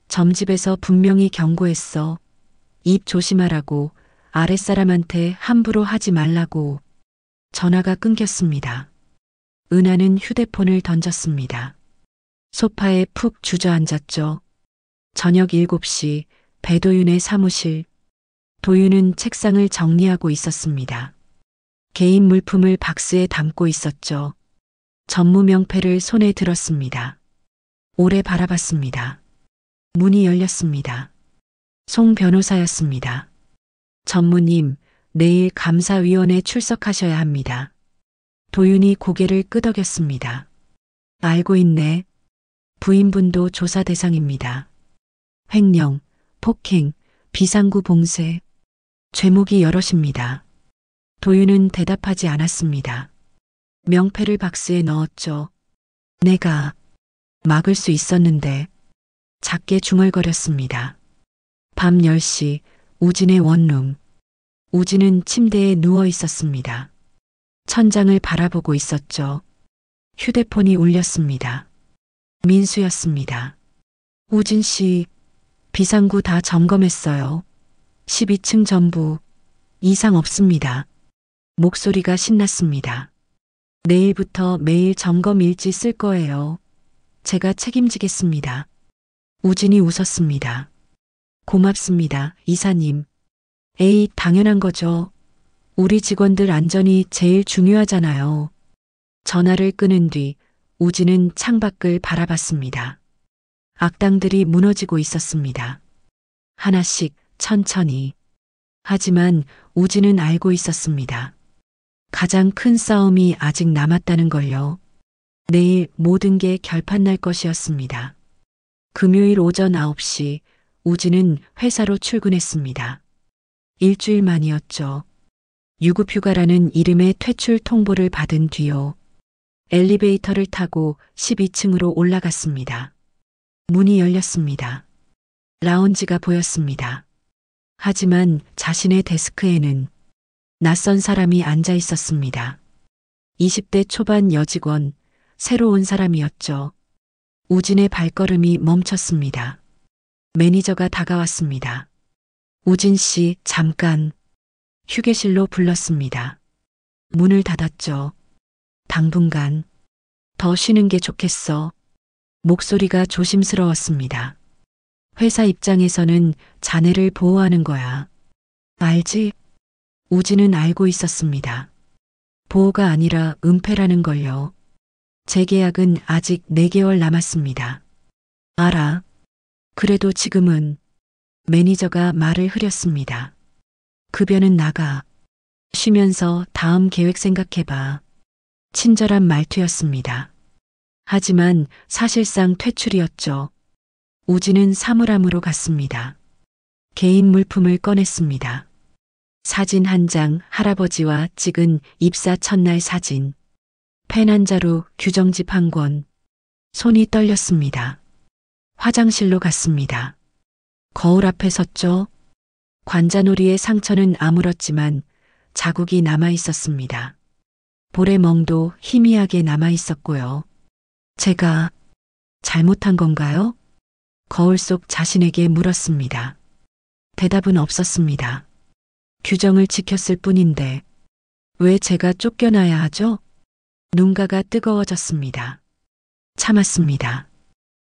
점집에서 분명히 경고했어. 입 조심하라고, 아랫사람한테 함부로 하지 말라고. 전화가 끊겼습니다. 은하는 휴대폰을 던졌습니다. 소파에 푹 주저앉았죠. 저녁 7시 배도윤의 사무실. 도윤은 책상을 정리하고 있었습니다. 개인 물품을 박스에 담고 있었죠. 전무 명패를 손에 들었습니다. 오래 바라봤습니다. 문이 열렸습니다. 송 변호사였습니다. 전무님, 내일 감사위원회 출석하셔야 합니다. 도윤이 고개를 끄덕였습니다. 알고 있네. 부인분도 조사 대상입니다. 횡령, 폭행, 비상구 봉쇄. 죄목이 여럿입니다. 도윤은 대답하지 않았습니다. 명패를 박스에 넣었죠. 내가 막을 수 있었는데. 작게 중얼거렸습니다. 밤 10시 우진의 원룸. 우진은 침대에 누워 있었습니다. 천장을 바라보고 있었죠. 휴대폰이 울렸습니다. 민수였습니다. 우진 씨, 비상구 다 점검했어요. 12층 전부 이상 없습니다. 목소리가 신났습니다. 내일부터 매일 점검 일지 쓸 거예요. 제가 책임지겠습니다. 우진이 웃었습니다. 고맙습니다, 이사님. 에이, 당연한 거죠. 우리 직원들 안전이 제일 중요하잖아요. 전화를 끊은 뒤 우진은 창밖을 바라봤습니다. 악당들이 무너지고 있었습니다. 하나씩 천천히. 하지만 우진은 알고 있었습니다. 가장 큰 싸움이 아직 남았다는 걸요. 내일 모든 게 결판 날 것이었습니다. 금요일 오전 9시 우진은 회사로 출근했습니다. 일주일 만이었죠. 유급휴가라는 이름의 퇴출 통보를 받은 뒤요. 엘리베이터를 타고 12층으로 올라갔습니다. 문이 열렸습니다. 라운지가 보였습니다. 하지만 자신의 데스크에는 낯선 사람이 앉아 있었습니다. 20대 초반 여직원, 새로 온 사람이었죠. 우진의 발걸음이 멈췄습니다. 매니저가 다가왔습니다. 우진 씨, 잠깐. 휴게실로 불렀습니다. 문을 닫았죠. 당분간 더 쉬는 게 좋겠어. 목소리가 조심스러웠습니다. 회사 입장에서는 자네를 보호하는 거야. 알지? 우진은 알고 있었습니다. 보호가 아니라 은폐라는 걸요. 재계약은 아직 4개월 남았습니다. 알아. 그래도 지금은 매니저가 말을 흐렸습니다. 급여는 나가. 쉬면서 다음 계획 생각해봐. 친절한 말투였습니다. 하지만 사실상 퇴출이었죠. 우진은 사물함으로 갔습니다. 개인 물품을 꺼냈습니다. 사진 한 장, 할아버지와 찍은 입사 첫날 사진. 펜 한 자루, 규정집 한 권. 손이 떨렸습니다. 화장실로 갔습니다. 거울 앞에 섰죠. 관자놀이의 상처는 아물었지만 자국이 남아 있었습니다. 볼의 멍도 희미하게 남아 있었고요. 제가 잘못한 건가요? 거울 속 자신에게 물었습니다. 대답은 없었습니다. 규정을 지켰을 뿐인데 왜 제가 쫓겨나야 하죠? 눈가가 뜨거워졌습니다. 참았습니다.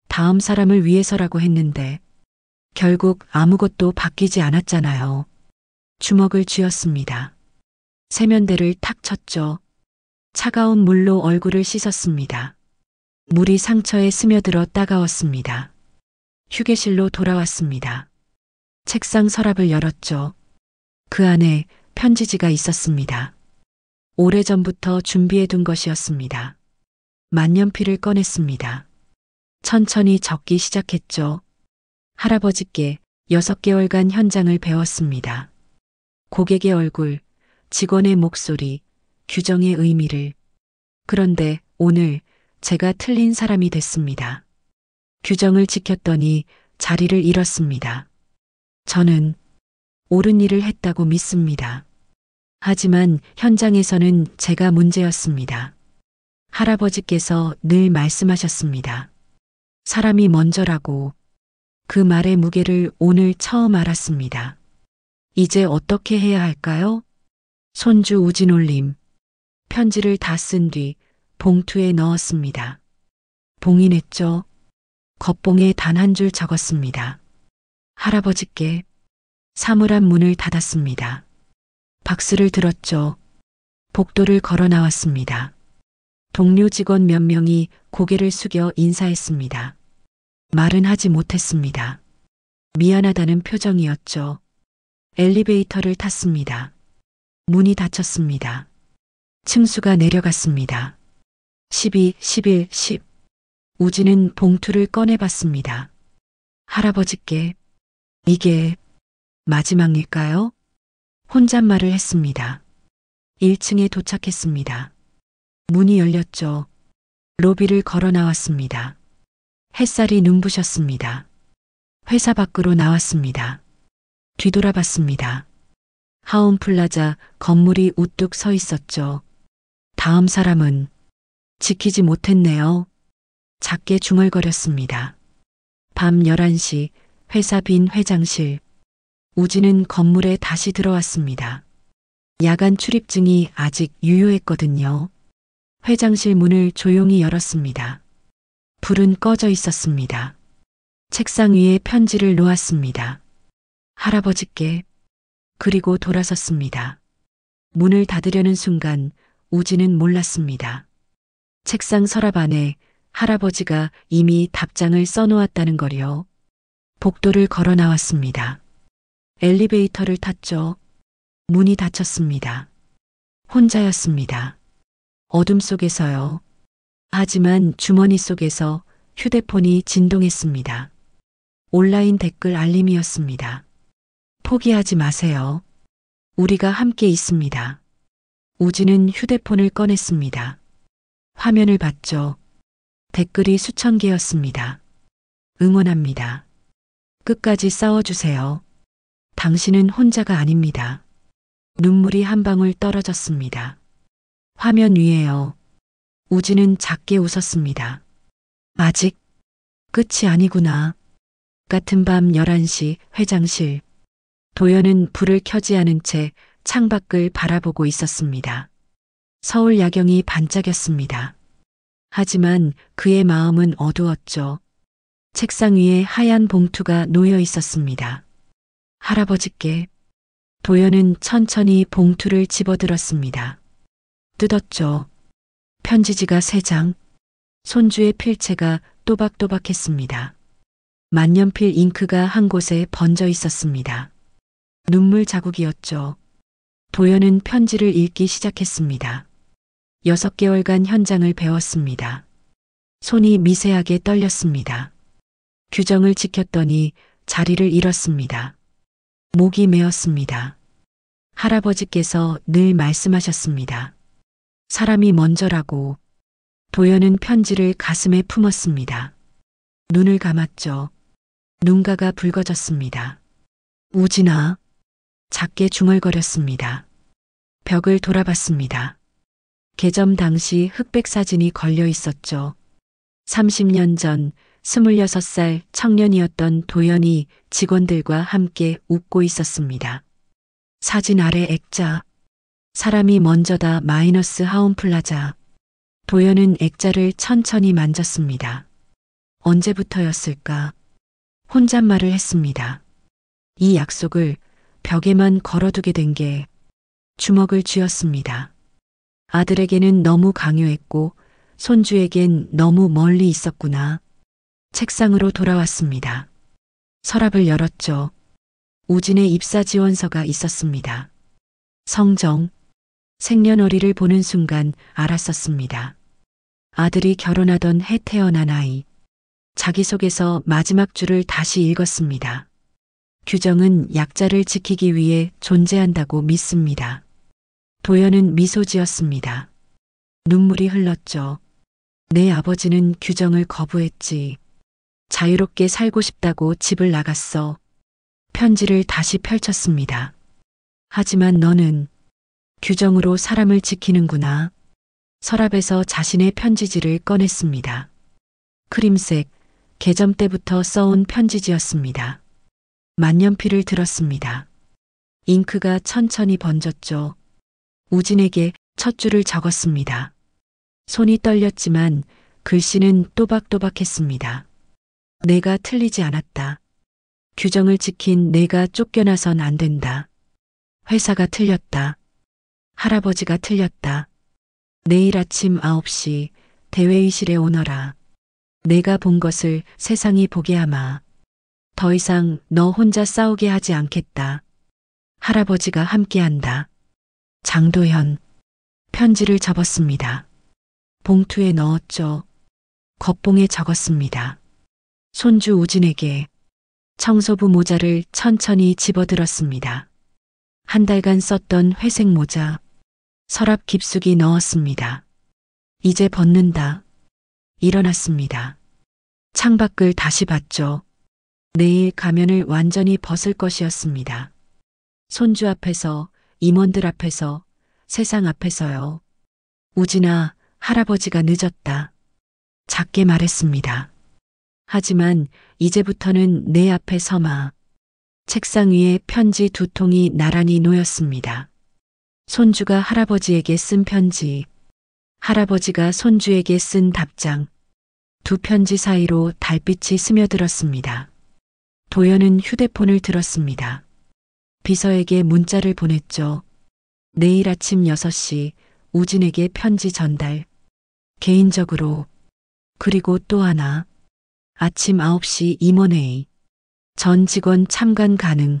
다음 사람을 위해서라고 했는데 결국 아무것도 바뀌지 않았잖아요. 주먹을 쥐었습니다. 세면대를 탁 쳤죠. 차가운 물로 얼굴을 씻었습니다. 물이 상처에 스며들어 따가웠습니다. 휴게실로 돌아왔습니다. 책상 서랍을 열었죠. 그 안에 편지지가 있었습니다. 오래전부터 준비해둔 것이었습니다. 만년필을 꺼냈습니다. 천천히 적기 시작했죠. 할아버지께 6개월간 현장을 배웠습니다. 고객의 얼굴, 직원의 목소리, 규정의 의미를. 그런데 오늘 제가 틀린 사람이 됐습니다. 규정을 지켰더니 자리를 잃었습니다. 저는 옳은 일을 했다고 믿습니다. 하지만 현장에서는 제가 문제였습니다. 할아버지께서 늘 말씀하셨습니다. 사람이 먼저라고. 그 말의 무게를 오늘 처음 알았습니다. 이제 어떻게 해야 할까요? 손주 우진올림. 편지를 다 쓴 뒤 봉투에 넣었습니다. 봉인했죠. 겉봉에 단 한 줄 적었습니다. 할아버지께. 사물함 문을 닫았습니다. 박스를 들었죠. 복도를 걸어 나왔습니다. 동료 직원 몇 명이 고개를 숙여 인사했습니다. 말은 하지 못했습니다. 미안하다는 표정이었죠. 엘리베이터를 탔습니다. 문이 닫혔습니다. 층수가 내려갔습니다. 12, 11, 10. 우진은 봉투를 꺼내봤습니다. 할아버지께. 이게 마지막일까요? 혼잣말을 했습니다. 1층에 도착했습니다. 문이 열렸죠. 로비를 걸어 나왔습니다. 햇살이 눈부셨습니다. 회사 밖으로 나왔습니다. 뒤돌아봤습니다. 하운플라자 건물이 우뚝 서 있었죠. 다음 사람은 지키지 못했네요. 작게 중얼거렸습니다. 밤 11시 회사 빈 회장실. 우진은 건물에 다시 들어왔습니다. 야간 출입증이 아직 유효했거든요. 회장실 문을 조용히 열었습니다. 불은 꺼져 있었습니다. 책상 위에 편지를 놓았습니다. 할아버지께. 그리고 돌아섰습니다. 문을 닫으려는 순간 우진은 몰랐습니다. 책상 서랍 안에 할아버지가 이미 답장을 써놓았다는 거요. 복도를 걸어 나왔습니다. 엘리베이터를 탔죠. 문이 닫혔습니다. 혼자였습니다. 어둠 속에서요. 하지만 주머니 속에서 휴대폰이 진동했습니다. 온라인 댓글 알림이었습니다. 포기하지 마세요. 우리가 함께 있습니다. 우진은 휴대폰을 꺼냈습니다. 화면을 봤죠. 댓글이 수천 개였습니다. 응원합니다. 끝까지 싸워주세요. 당신은 혼자가 아닙니다. 눈물이 한 방울 떨어졌습니다. 화면 위에요. 우진은 작게 웃었습니다. 아직 끝이 아니구나. 같은 밤 11시 회장실. 도연은 불을 켜지 않은 채 창밖을 바라보고 있었습니다. 서울 야경이 반짝였습니다. 하지만 그의 마음은 어두웠죠. 책상 위에 하얀 봉투가 놓여 있었습니다. 할아버지께. 도연은 천천히 봉투를 집어들었습니다. 뜯었죠. 편지지가 3장. 손주의 필체가 또박또박했습니다. 만년필 잉크가 한 곳에 번져 있었습니다. 눈물 자국이었죠. 도연은 편지를 읽기 시작했습니다. 6개월간 현장을 배웠습니다. 손이 미세하게 떨렸습니다. 규정을 지켰더니 자리를 잃었습니다. 목이 메었습니다. 할아버지께서 늘 말씀하셨습니다. 사람이 먼저라고. 도연은 편지를 가슴에 품었습니다. 눈을 감았죠. 눈가가 붉어졌습니다. 우진아. 작게 중얼거렸습니다. 벽을 돌아봤습니다. 개점 당시 흑백 사진이 걸려 있었죠. 30년 전 26살 청년이었던 도연이 직원들과 함께 웃고 있었습니다. 사진 아래 액자. 사람이 먼저다 마이너스 하운플라자. 도연은 액자를 천천히 만졌습니다. 언제부터였을까? 혼잣말을 했습니다. 이 약속을 벽에만 걸어두게 된 게. 주먹을 쥐었습니다. 아들에게는 너무 강요했고 손주에겐 너무 멀리 있었구나. 책상으로 돌아왔습니다. 서랍을 열었죠. 우진의 입사 지원서가 있었습니다. 성정. 생년월일을 보는 순간 알았었습니다. 아들이 결혼하던 해 태어난 아이. 자기소개서 마지막 줄을 다시 읽었습니다. 규정은 약자를 지키기 위해 존재한다고 믿습니다. 도연은 미소 지었습니다. 눈물이 흘렀죠. 내 아버지는 규정을 거부했지. 자유롭게 살고 싶다고 집을 나갔어. 편지를 다시 펼쳤습니다. 하지만 너는 규정으로 사람을 지키는구나. 서랍에서 자신의 편지지를 꺼냈습니다. 크림색, 개점 때부터 써온 편지지였습니다. 만년필을 들었습니다. 잉크가 천천히 번졌죠. 우진에게 첫 줄을 적었습니다. 손이 떨렸지만 글씨는 또박또박했습니다. 내가 틀리지 않았다. 규정을 지킨 내가 쫓겨나선 안 된다. 회사가 틀렸다. 할아버지가 틀렸다. 내일 아침 9시 대회의실에 오너라. 내가 본 것을 세상이 보게 하마. 더 이상 너 혼자 싸우게 하지 않겠다. 할아버지가 함께한다. 장도현. 편지를 접었습니다. 봉투에 넣었죠. 겉봉에 적었습니다. 손주 우진에게. 청소부 모자를 천천히 집어들었습니다. 한 달간 썼던 회색 모자. 서랍 깊숙이 넣었습니다. 이제 벗는다. 일어났습니다. 창밖을 다시 봤죠. 내일 가면을 완전히 벗을 것이었습니다. 손주 앞에서, 임원들 앞에서, 세상 앞에서요. 우진아, 할아버지가 늦었다. 작게 말했습니다. 하지만 이제부터는 내 앞에 서마. 책상 위에 편지 2통이 나란히 놓였습니다. 손주가 할아버지에게 쓴 편지, 할아버지가 손주에게 쓴 답장. 2 편지 사이로 달빛이 스며들었습니다. 도연은 휴대폰을 들었습니다. 비서에게 문자를 보냈죠. 내일 아침 6시 우진에게 편지 전달. 개인적으로. 그리고 또 하나. 아침 9시 임원회의. 전 직원 참관 가능.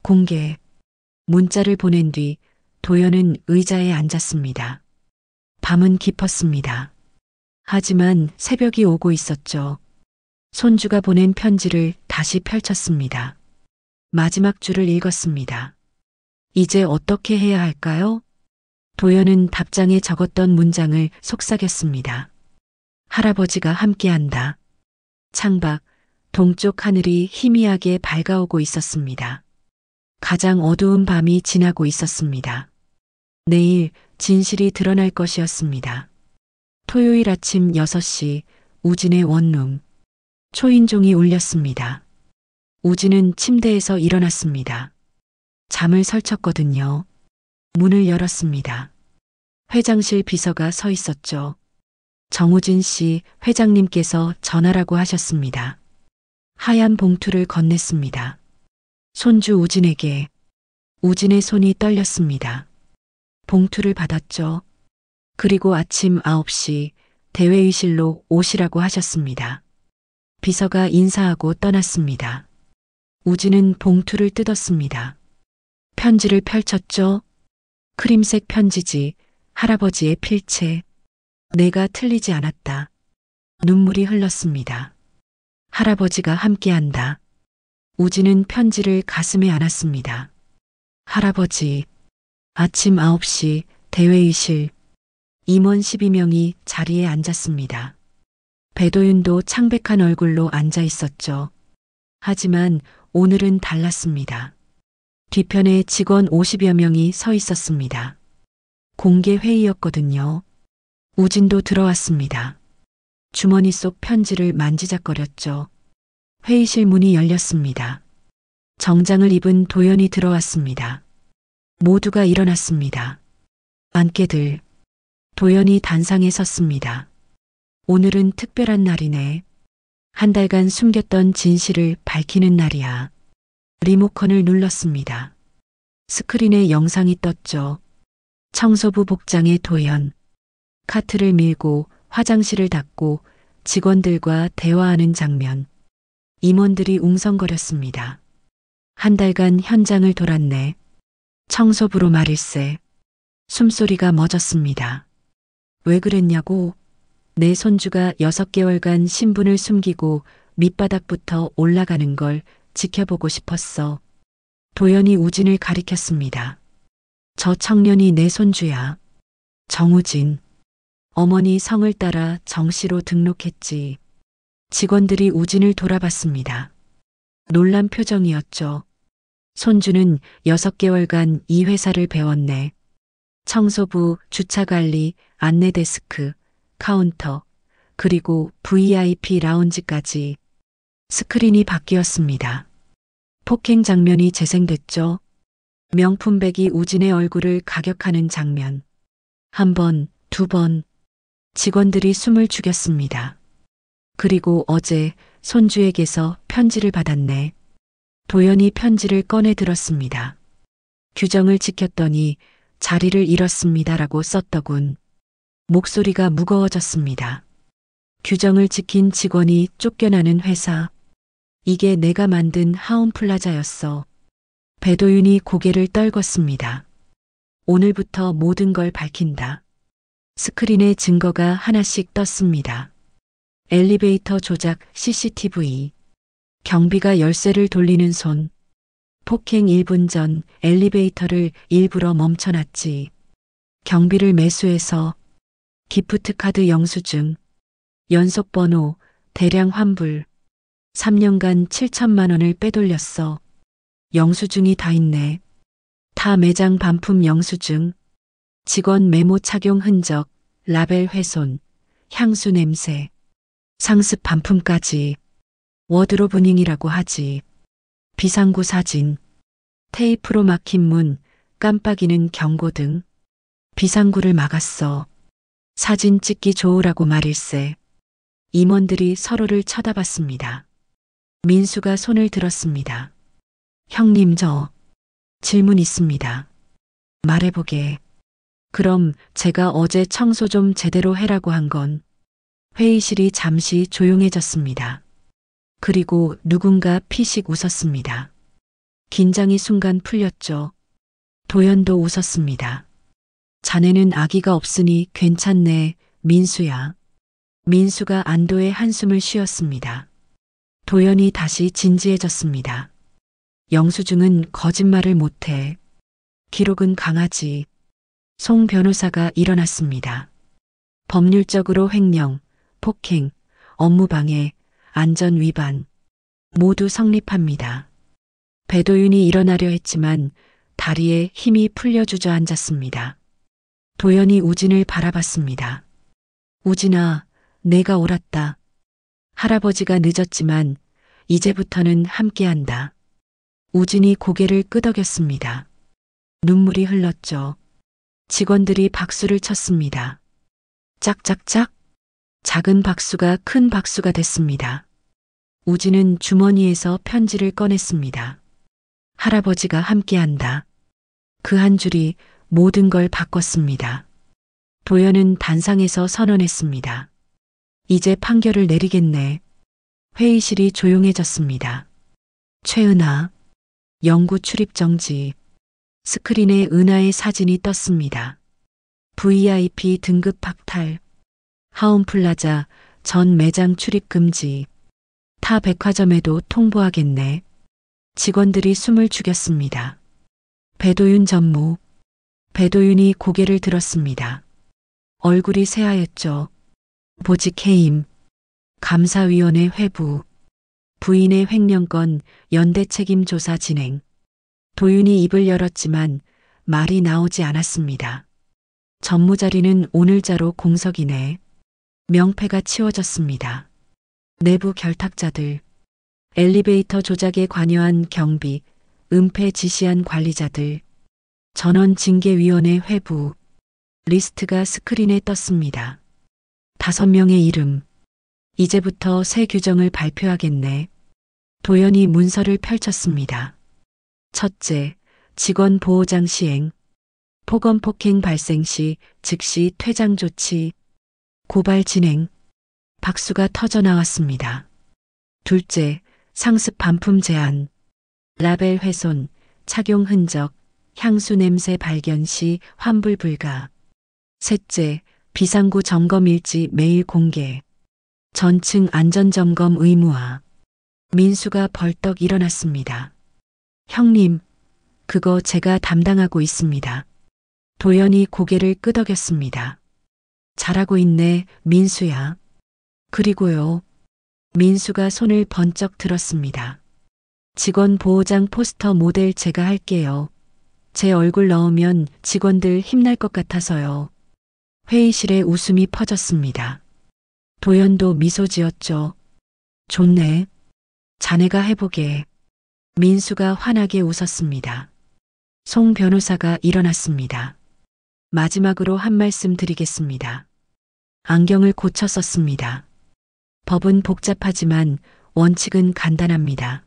공개. 문자를 보낸 뒤 도연은 의자에 앉았습니다. 밤은 깊었습니다. 하지만 새벽이 오고 있었죠. 손주가 보낸 편지를 다시 펼쳤습니다. 마지막 줄을 읽었습니다. 이제 어떻게 해야 할까요? 도연은 답장에 적었던 문장을 속삭였습니다. 할아버지가 함께한다. 창밖, 동쪽 하늘이 희미하게 밝아오고 있었습니다. 가장 어두운 밤이 지나고 있었습니다. 내일 진실이 드러날 것이었습니다. 토요일 아침 6시 우진의 원룸. 초인종이 울렸습니다. 우진은 침대에서 일어났습니다. 잠을 설쳤거든요. 문을 열었습니다. 회장실 비서가 서 있었죠. 정우진 씨 회장님께서 전화라고 하셨습니다. 하얀 봉투를 건넸습니다. 손주 우진에게. 우진의 손이 떨렸습니다. 봉투를 받았죠. 그리고 아침 9시 대회의실로 오시라고 하셨습니다. 비서가 인사하고 떠났습니다. 우진은 봉투를 뜯었습니다. 편지를 펼쳤죠. 크림색 편지지, 할아버지의 필체. 내가 틀리지 않았다. 눈물이 흘렀습니다. 할아버지가 함께한다. 우진은 편지를 가슴에 안았습니다. 할아버지. 아침 9시 대회의실. 임원 12명이 자리에 앉았습니다. 배도윤도 창백한 얼굴로 앉아 있었죠. 하지만 오늘은 달랐습니다. 뒤편에 직원 50여 명이 서 있었습니다. 공개 회의였거든요. 우진도 들어왔습니다. 주머니 속 편지를 만지작거렸죠. 회의실 문이 열렸습니다. 정장을 입은 도연이 들어왔습니다. 모두가 일어났습니다. 안개들. 도연이 단상에 섰습니다. 오늘은 특별한 날이네. 한 달간 숨겼던 진실을 밝히는 날이야. 리모컨을 눌렀습니다. 스크린에 영상이 떴죠. 청소부 복장의 도연. 카트를 밀고 화장실을 닦고 직원들과 대화하는 장면. 임원들이 웅성거렸습니다. 한 달간 현장을 돌았네. 청소부로 말일세. 숨소리가 멎었습니다. 왜 그랬냐고? 내 손주가 6개월간 신분을 숨기고 밑바닥부터 올라가는 걸 지켜보고 싶었어. 도연이 우진을 가리켰습니다. 저 청년이 내 손주야. 정우진. 어머니 성을 따라 정씨로 등록했지. 직원들이 우진을 돌아봤습니다. 놀란 표정이었죠. 손주는 6개월간 이 회사를 배웠네. 청소부, 주차관리, 안내데스크, 카운터, 그리고 VIP 라운지까지. 스크린이 바뀌었습니다. 폭행 장면이 재생됐죠. 명품백이 우진의 얼굴을 가격하는 장면. 한 번, 두 번. 직원들이 숨을 죽였습니다. 그리고 어제 손주에게서 편지를 받았네. 도연이 편지를 꺼내 들었습니다. 규정을 지켰더니 자리를 잃었습니다라고 썼더군. 목소리가 무거워졌습니다. 규정을 지킨 직원이 쫓겨나는 회사. 이게 내가 만든 하운플라자였어. 배도윤이 고개를 떨궜습니다. 오늘부터 모든 걸 밝힌다. 스크린에 증거가 하나씩 떴습니다. 엘리베이터 조작 CCTV. 경비가 열쇠를 돌리는 손. 폭행 1분 전 엘리베이터를 일부러 멈춰놨지. 경비를 매수해서. 기프트 카드 영수증. 연속번호, 대량 환불. 3년간 7천만 원을 빼돌렸어. 영수증이 다 있네. 타 매장 반품 영수증. 직원 메모 착용 흔적, 라벨 훼손, 향수 냄새. 상습 반품까지. 워드로브닝이라고 하지. 비상구 사진. 테이프로 막힌 문, 깜빡이는 경고등. 비상구를 막았어. 사진 찍기 좋으라고 말일세. 임원들이 서로를 쳐다봤습니다. 민수가 손을 들었습니다. 형님 저 질문 있습니다. 말해보게. 그럼 제가 어제 청소 좀 제대로 해라고 한 건. 회의실이 잠시 조용해졌습니다. 그리고 누군가 피식 웃었습니다. 긴장이 순간 풀렸죠. 도연도 웃었습니다. 자네는 아기가 없으니 괜찮네, 민수야. 민수가 안도의 한숨을 쉬었습니다. 도연이 다시 진지해졌습니다. 영수증은 거짓말을 못해. 기록은 강하지. 송 변호사가 일어났습니다. 법률적으로 횡령, 폭행, 업무방해, 안전위반 모두 성립합니다. 배도윤이 일어나려 했지만 다리에 힘이 풀려 주저앉았습니다. 도연이 우진을 바라봤습니다. 우진아, 내가 옳았다. 할아버지가 늦었지만 이제부터는 함께한다. 우진이 고개를 끄덕였습니다. 눈물이 흘렀죠. 직원들이 박수를 쳤습니다. 짝짝짝. 작은 박수가 큰 박수가 됐습니다. 우진은 주머니에서 편지를 꺼냈습니다. 할아버지가 함께한다. 그 한 줄이 모든 걸 바꿨습니다. 도연은 단상에서 선언했습니다. 이제 판결을 내리겠네. 회의실이 조용해졌습니다. 최은하, 영구 출입 정지. 스크린에 은하의 사진이 떴습니다. VIP 등급 박탈. 하온플라자 전 매장 출입 금지. 타 백화점에도 통보하겠네. 직원들이 숨을 죽였습니다. 배도윤 전무. 배도윤이 고개를 들었습니다. 얼굴이 새하였죠. 보직 해임. 감사위원회 회부. 부인의 횡령건 연대 책임 조사 진행. 도윤이 입을 열었지만 말이 나오지 않았습니다. 전무자리는 오늘자로 공석이네. 명패가 치워졌습니다. 내부 결탁자들. 엘리베이터 조작에 관여한 경비, 은폐 지시한 관리자들. 전원징계위원회 회부. 리스트가 스크린에 떴습니다. 5명의 이름. 이제부터 새 규정을 발표하겠네. 도연이 문서를 펼쳤습니다. 첫째, 직원 보호장 시행. 폭언폭행 발생 시 즉시 퇴장 조치. 고발 진행. 박수가 터져 나왔습니다. 둘째, 상습 반품 제한. 라벨 훼손, 착용 흔적, 향수 냄새 발견 시 환불 불가. 셋째, 비상구 점검 일지 매일 공개. 전층 안전점검 의무화. 민수가 벌떡 일어났습니다. 형님, 그거 제가 담당하고 있습니다. 도연이 고개를 끄덕였습니다. 잘하고 있네, 민수야. 그리고요. 민수가 손을 번쩍 들었습니다. 직원 보호장 포스터 모델 제가 할게요. 제 얼굴 넣으면 직원들 힘날 것 같아서요. 회의실에 웃음이 퍼졌습니다. 도연도 미소 지었죠. 좋네. 자네가 해보게. 민수가 환하게 웃었습니다. 송 변호사가 일어났습니다. 마지막으로 한 말씀 드리겠습니다. 안경을 고쳐 썼습니다. 법은 복잡하지만 원칙은 간단합니다.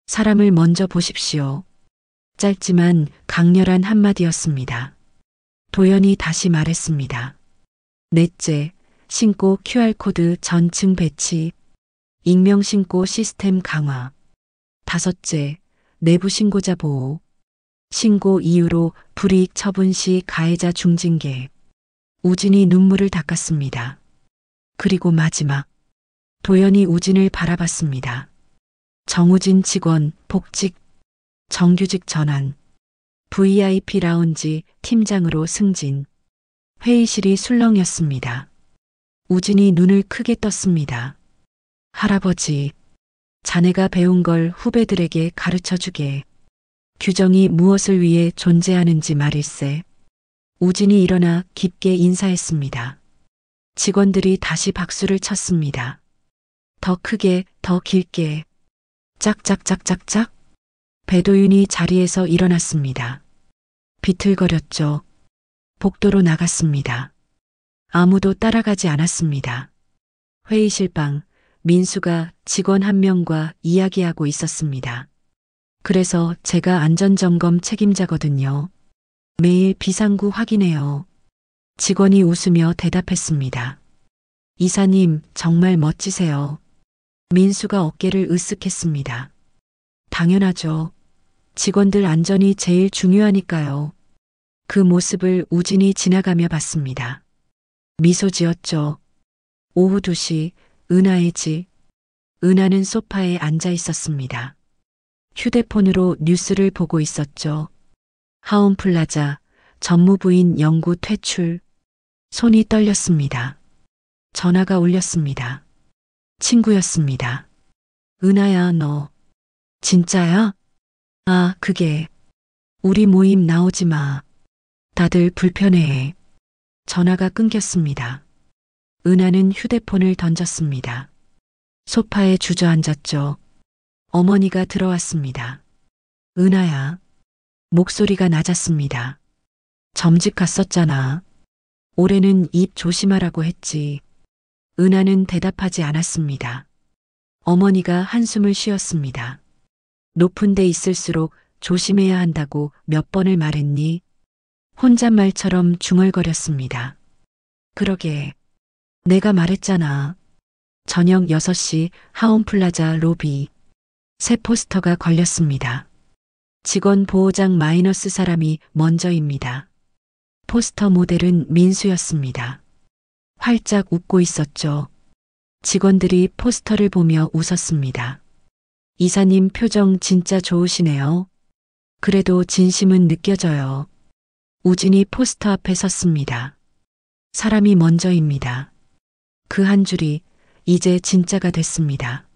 사람을 먼저 보십시오. 짧지만 강렬한 한마디였습니다. 도연이 다시 말했습니다. 넷째, 신고 QR코드 전층 배치. 익명 신고 시스템 강화. 다섯째, 내부 신고자 보호. 신고 이후로 불이익 처분 시 가해자 중징계. 우진이 눈물을 닦았습니다. 그리고 마지막. 도연이 우진을 바라봤습니다. 정우진 직원 복직. 정규직 전환. VIP 라운지 팀장으로 승진. 회의실이 술렁였습니다. 우진이 눈을 크게 떴습니다. 할아버지, 자네가 배운 걸 후배들에게 가르쳐 주게. 규정이 무엇을 위해 존재하는지 말일세. 우진이 일어나 깊게 인사했습니다. 직원들이 다시 박수를 쳤습니다. 더 크게, 더 길게. 짝짝짝짝짝. 배도윤이 자리에서 일어났습니다. 비틀거렸죠. 복도로 나갔습니다. 아무도 따라가지 않았습니다. 회의실 방, 민수가 직원 한 명과 이야기하고 있었습니다. 그래서 제가 안전점검 책임자거든요. 매일 비상구 확인해요. 직원이 웃으며 대답했습니다. 이사님, 정말 멋지세요. 민수가 어깨를 으쓱했습니다. 당연하죠. 직원들 안전이 제일 중요하니까요. 그 모습을 우진이 지나가며 봤습니다. 미소 지었죠. 오후 2시, 은하의 집. 은하는 소파에 앉아 있었습니다. 휴대폰으로 뉴스를 보고 있었죠. 하온플라자, 전무부인 영구 퇴출. 손이 떨렸습니다. 전화가 울렸습니다. 친구였습니다. 은하야, 너. 진짜야? 아, 그게. 우리 모임 나오지 마. 다들 불편해해. 전화가 끊겼습니다. 은하는 휴대폰을 던졌습니다. 소파에 주저앉았죠. 어머니가 들어왔습니다. 은하야. 목소리가 낮았습니다. 점집 갔었잖아. 올해는 입 조심하라고 했지. 은하는 대답하지 않았습니다. 어머니가 한숨을 쉬었습니다. 높은 데 있을수록 조심해야 한다고 몇 번을 말했니? 혼잣말처럼 중얼거렸습니다. 그러게. 내가 말했잖아. 저녁 6시 하온플라자 로비. 새 포스터가 걸렸습니다. 직원 보호장 마이너스 사람이 먼저입니다. 포스터 모델은 민수였습니다. 활짝 웃고 있었죠. 직원들이 포스터를 보며 웃었습니다. 이사님 표정 진짜 좋으시네요. 그래도 진심은 느껴져요. 우진이 포스터 앞에 섰습니다. 사람이 먼저입니다. 그 한 줄이 이제 진짜가 됐습니다.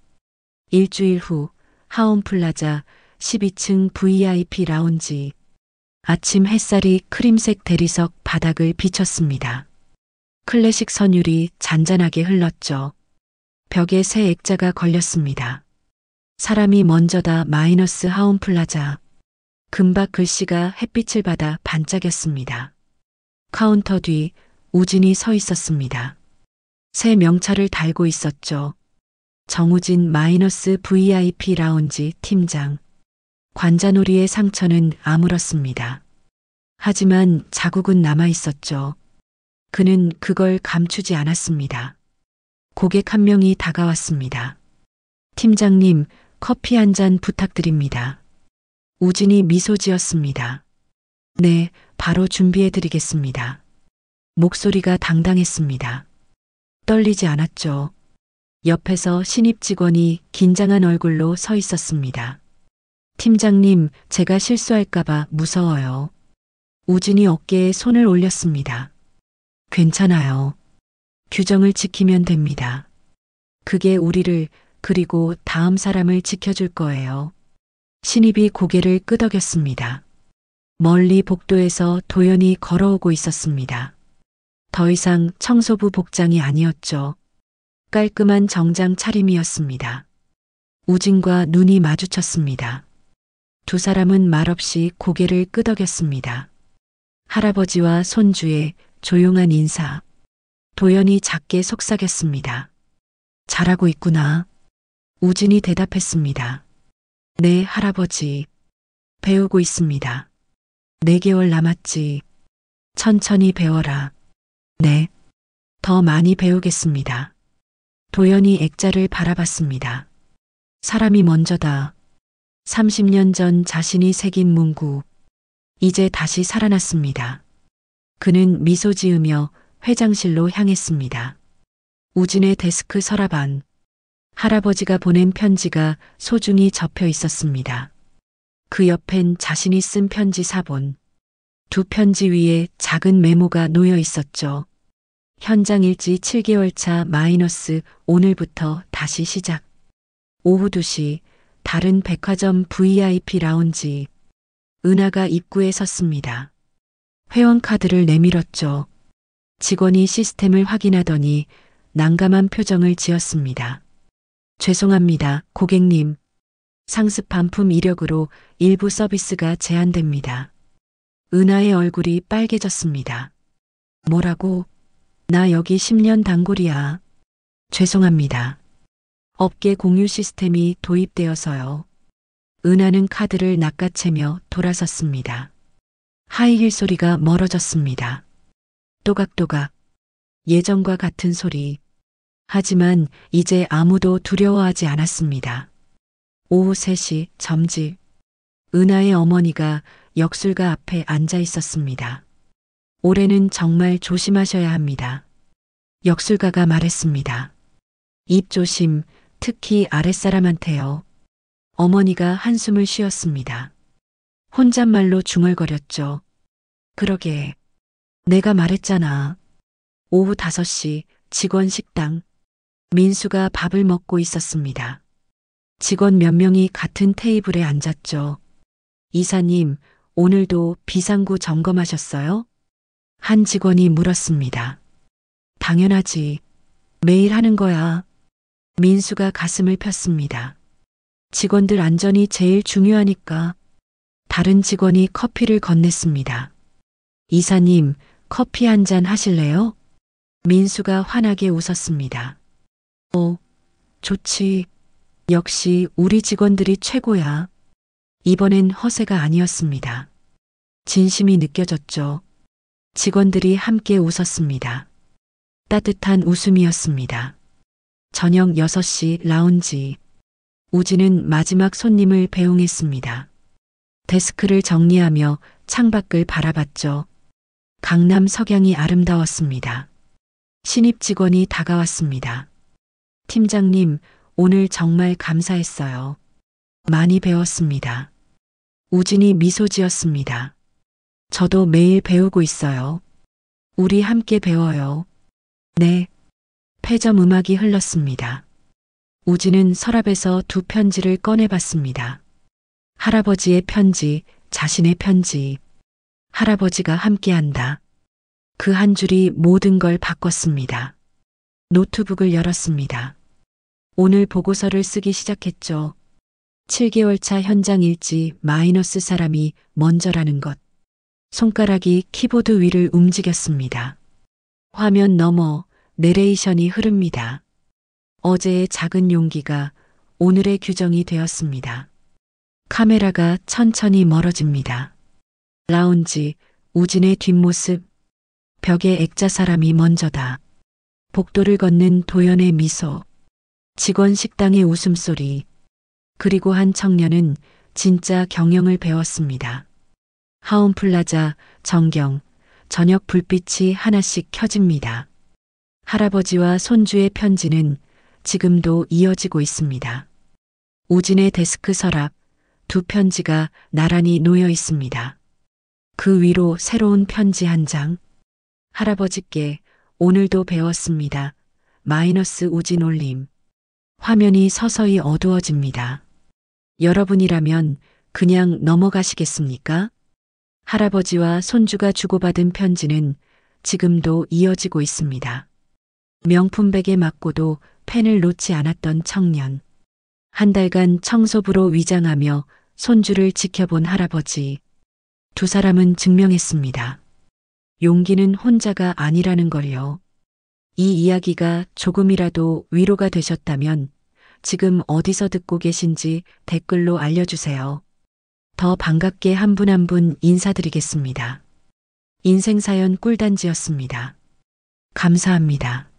일주일 후 하온플라자 12층 VIP 라운지. 아침 햇살이 크림색 대리석 바닥을 비쳤습니다. 클래식 선율이 잔잔하게 흘렀죠. 벽에 새 액자가 걸렸습니다. 사람이 먼저다 마이너스 하온플라자. 금박 글씨가 햇빛을 받아 반짝였습니다. 카운터 뒤 우진이 서 있었습니다. 새 명찰을 달고 있었죠. 정우진 마이너스 VIP 라운지 팀장. 관자놀이의 상처는 아물었습니다. 하지만 자국은 남아 있었죠. 그는 그걸 감추지 않았습니다. 고객 한 명이 다가왔습니다. 팀장님, 커피 한 잔 부탁드립니다. 우진이 미소 지었습니다. 네, 바로 준비해 드리겠습니다. 목소리가 당당했습니다. 떨리지 않았죠. 옆에서 신입 직원이 긴장한 얼굴로 서 있었습니다. 팀장님, 제가 실수할까봐 무서워요. 우진이 어깨에 손을 올렸습니다. 괜찮아요. 규정을 지키면 됩니다. 그게 우리를 그리고 다음 사람을 지켜줄 거예요. 신입이 고개를 끄덕였습니다. 멀리 복도에서 도연이 걸어오고 있었습니다. 더 이상 청소부 복장이 아니었죠. 깔끔한 정장 차림이었습니다. 우진과 눈이 마주쳤습니다. 두 사람은 말없이 고개를 끄덕였습니다. 할아버지와 손주의 조용한 인사. 도연이 작게 속삭였습니다. 잘하고 있구나. 우진이 대답했습니다. 네, 할아버지. 배우고 있습니다. 4개월 남았지. 천천히 배워라. 네. 더 많이 배우겠습니다. 도연이 액자를 바라봤습니다. 사람이 먼저다. 30년 전 자신이 새긴 문구. 이제 다시 살아났습니다. 그는 미소 지으며 회장실로 향했습니다. 우진의 데스크 서랍 안. 할아버지가 보낸 편지가 소중히 접혀 있었습니다. 그 옆엔 자신이 쓴 편지 4본. 두 편지 위에 작은 메모가 놓여 있었죠. 현장 일지 7개월 차 마이너스 오늘부터 다시 시작. 오후 2시 다른 백화점 VIP 라운지. 은하가 입구에 섰습니다. 회원카드를 내밀었죠. 직원이 시스템을 확인하더니 난감한 표정을 지었습니다. 죄송합니다, 고객님. 상습 반품 이력으로 일부 서비스가 제한됩니다. 은하의 얼굴이 빨개졌습니다. 뭐라고? 나 여기 10년 단골이야. 죄송합니다. 업계 공유 시스템이 도입되어서요. 은하는 카드를 낚아채며 돌아섰습니다. 하이힐 소리가 멀어졌습니다. 또각또각. 예전과 같은 소리. 하지만 이제 아무도 두려워하지 않았습니다. 오후 3시 점집. 은하의 어머니가 역술가 앞에 앉아 있었습니다. 올해는 정말 조심하셔야 합니다. 역술가가 말했습니다. 입 조심, 특히 아랫사람한테요. 어머니가 한숨을 쉬었습니다. 혼잣말로 중얼거렸죠. 그러게. 내가 말했잖아. 오후 5시 직원 식당. 민수가 밥을 먹고 있었습니다. 직원 몇 명이 같은 테이블에 앉았죠. 이사님, 오늘도 비상구 점검하셨어요? 한 직원이 물었습니다. 당연하지. 매일 하는 거야. 민수가 가슴을 폈습니다. 직원들 안전이 제일 중요하니까. 다른 직원이 커피를 건넸습니다. 이사님, 커피 한 잔 하실래요? 민수가 환하게 웃었습니다. 좋지. 역시 우리 직원들이 최고야. 이번엔 허세가 아니었습니다. 진심이 느껴졌죠. 직원들이 함께 웃었습니다. 따뜻한 웃음이었습니다. 저녁 6시 라운지. 우진은 마지막 손님을 배웅했습니다. 데스크를 정리하며 창밖을 바라봤죠. 강남 석양이 아름다웠습니다. 신입 직원이 다가왔습니다. 팀장님, 오늘 정말 감사했어요. 많이 배웠습니다. 우진이 미소 지었습니다. 저도 매일 배우고 있어요. 우리 함께 배워요. 네. 폐점 음악이 흘렀습니다. 우진은 서랍에서 두 편지를 꺼내봤습니다. 할아버지의 편지, 자신의 편지. 할아버지가 함께한다. 그 한 줄이 모든 걸 바꿨습니다. 노트북을 열었습니다. 오늘 보고서를 쓰기 시작했죠. 7개월 차 현장 일지 마이너스 사람이 먼저라는 것. 손가락이 키보드 위를 움직였습니다. 화면 너머 내레이션이 흐릅니다. 어제의 작은 용기가 오늘의 규정이 되었습니다. 카메라가 천천히 멀어집니다. 라운지, 우진의 뒷모습, 벽에 액자 사람이 먼저다. 복도를 걷는 도연의 미소, 직원 식당의 웃음소리, 그리고 한 청년은 진짜 경영을 배웠습니다. 하온플라자, 정경, 저녁 불빛이 하나씩 켜집니다. 할아버지와 손주의 편지는 지금도 이어지고 있습니다. 우진의 데스크 서랍, 두 편지가 나란히 놓여 있습니다. 그 위로 새로운 편지 한 장. 할아버지께 오늘도 배웠습니다. 마이너스 우진 올림. 화면이 서서히 어두워집니다. 여러분이라면 그냥 넘어가시겠습니까? 할아버지와 손주가 주고받은 편지는 지금도 이어지고 있습니다. 명품백에 맞고도 펜을 놓지 않았던 청년. 한 달간 청소부로 위장하며 손주를 지켜본 할아버지. 두 사람은 증명했습니다. 용기는 혼자가 아니라는 걸요. 이 이야기가 조금이라도 위로가 되셨다면 지금 어디서 듣고 계신지 댓글로 알려주세요. 더 반갑게 한 분 한 분 인사드리겠습니다. 인생사연 꿀단지였습니다. 감사합니다.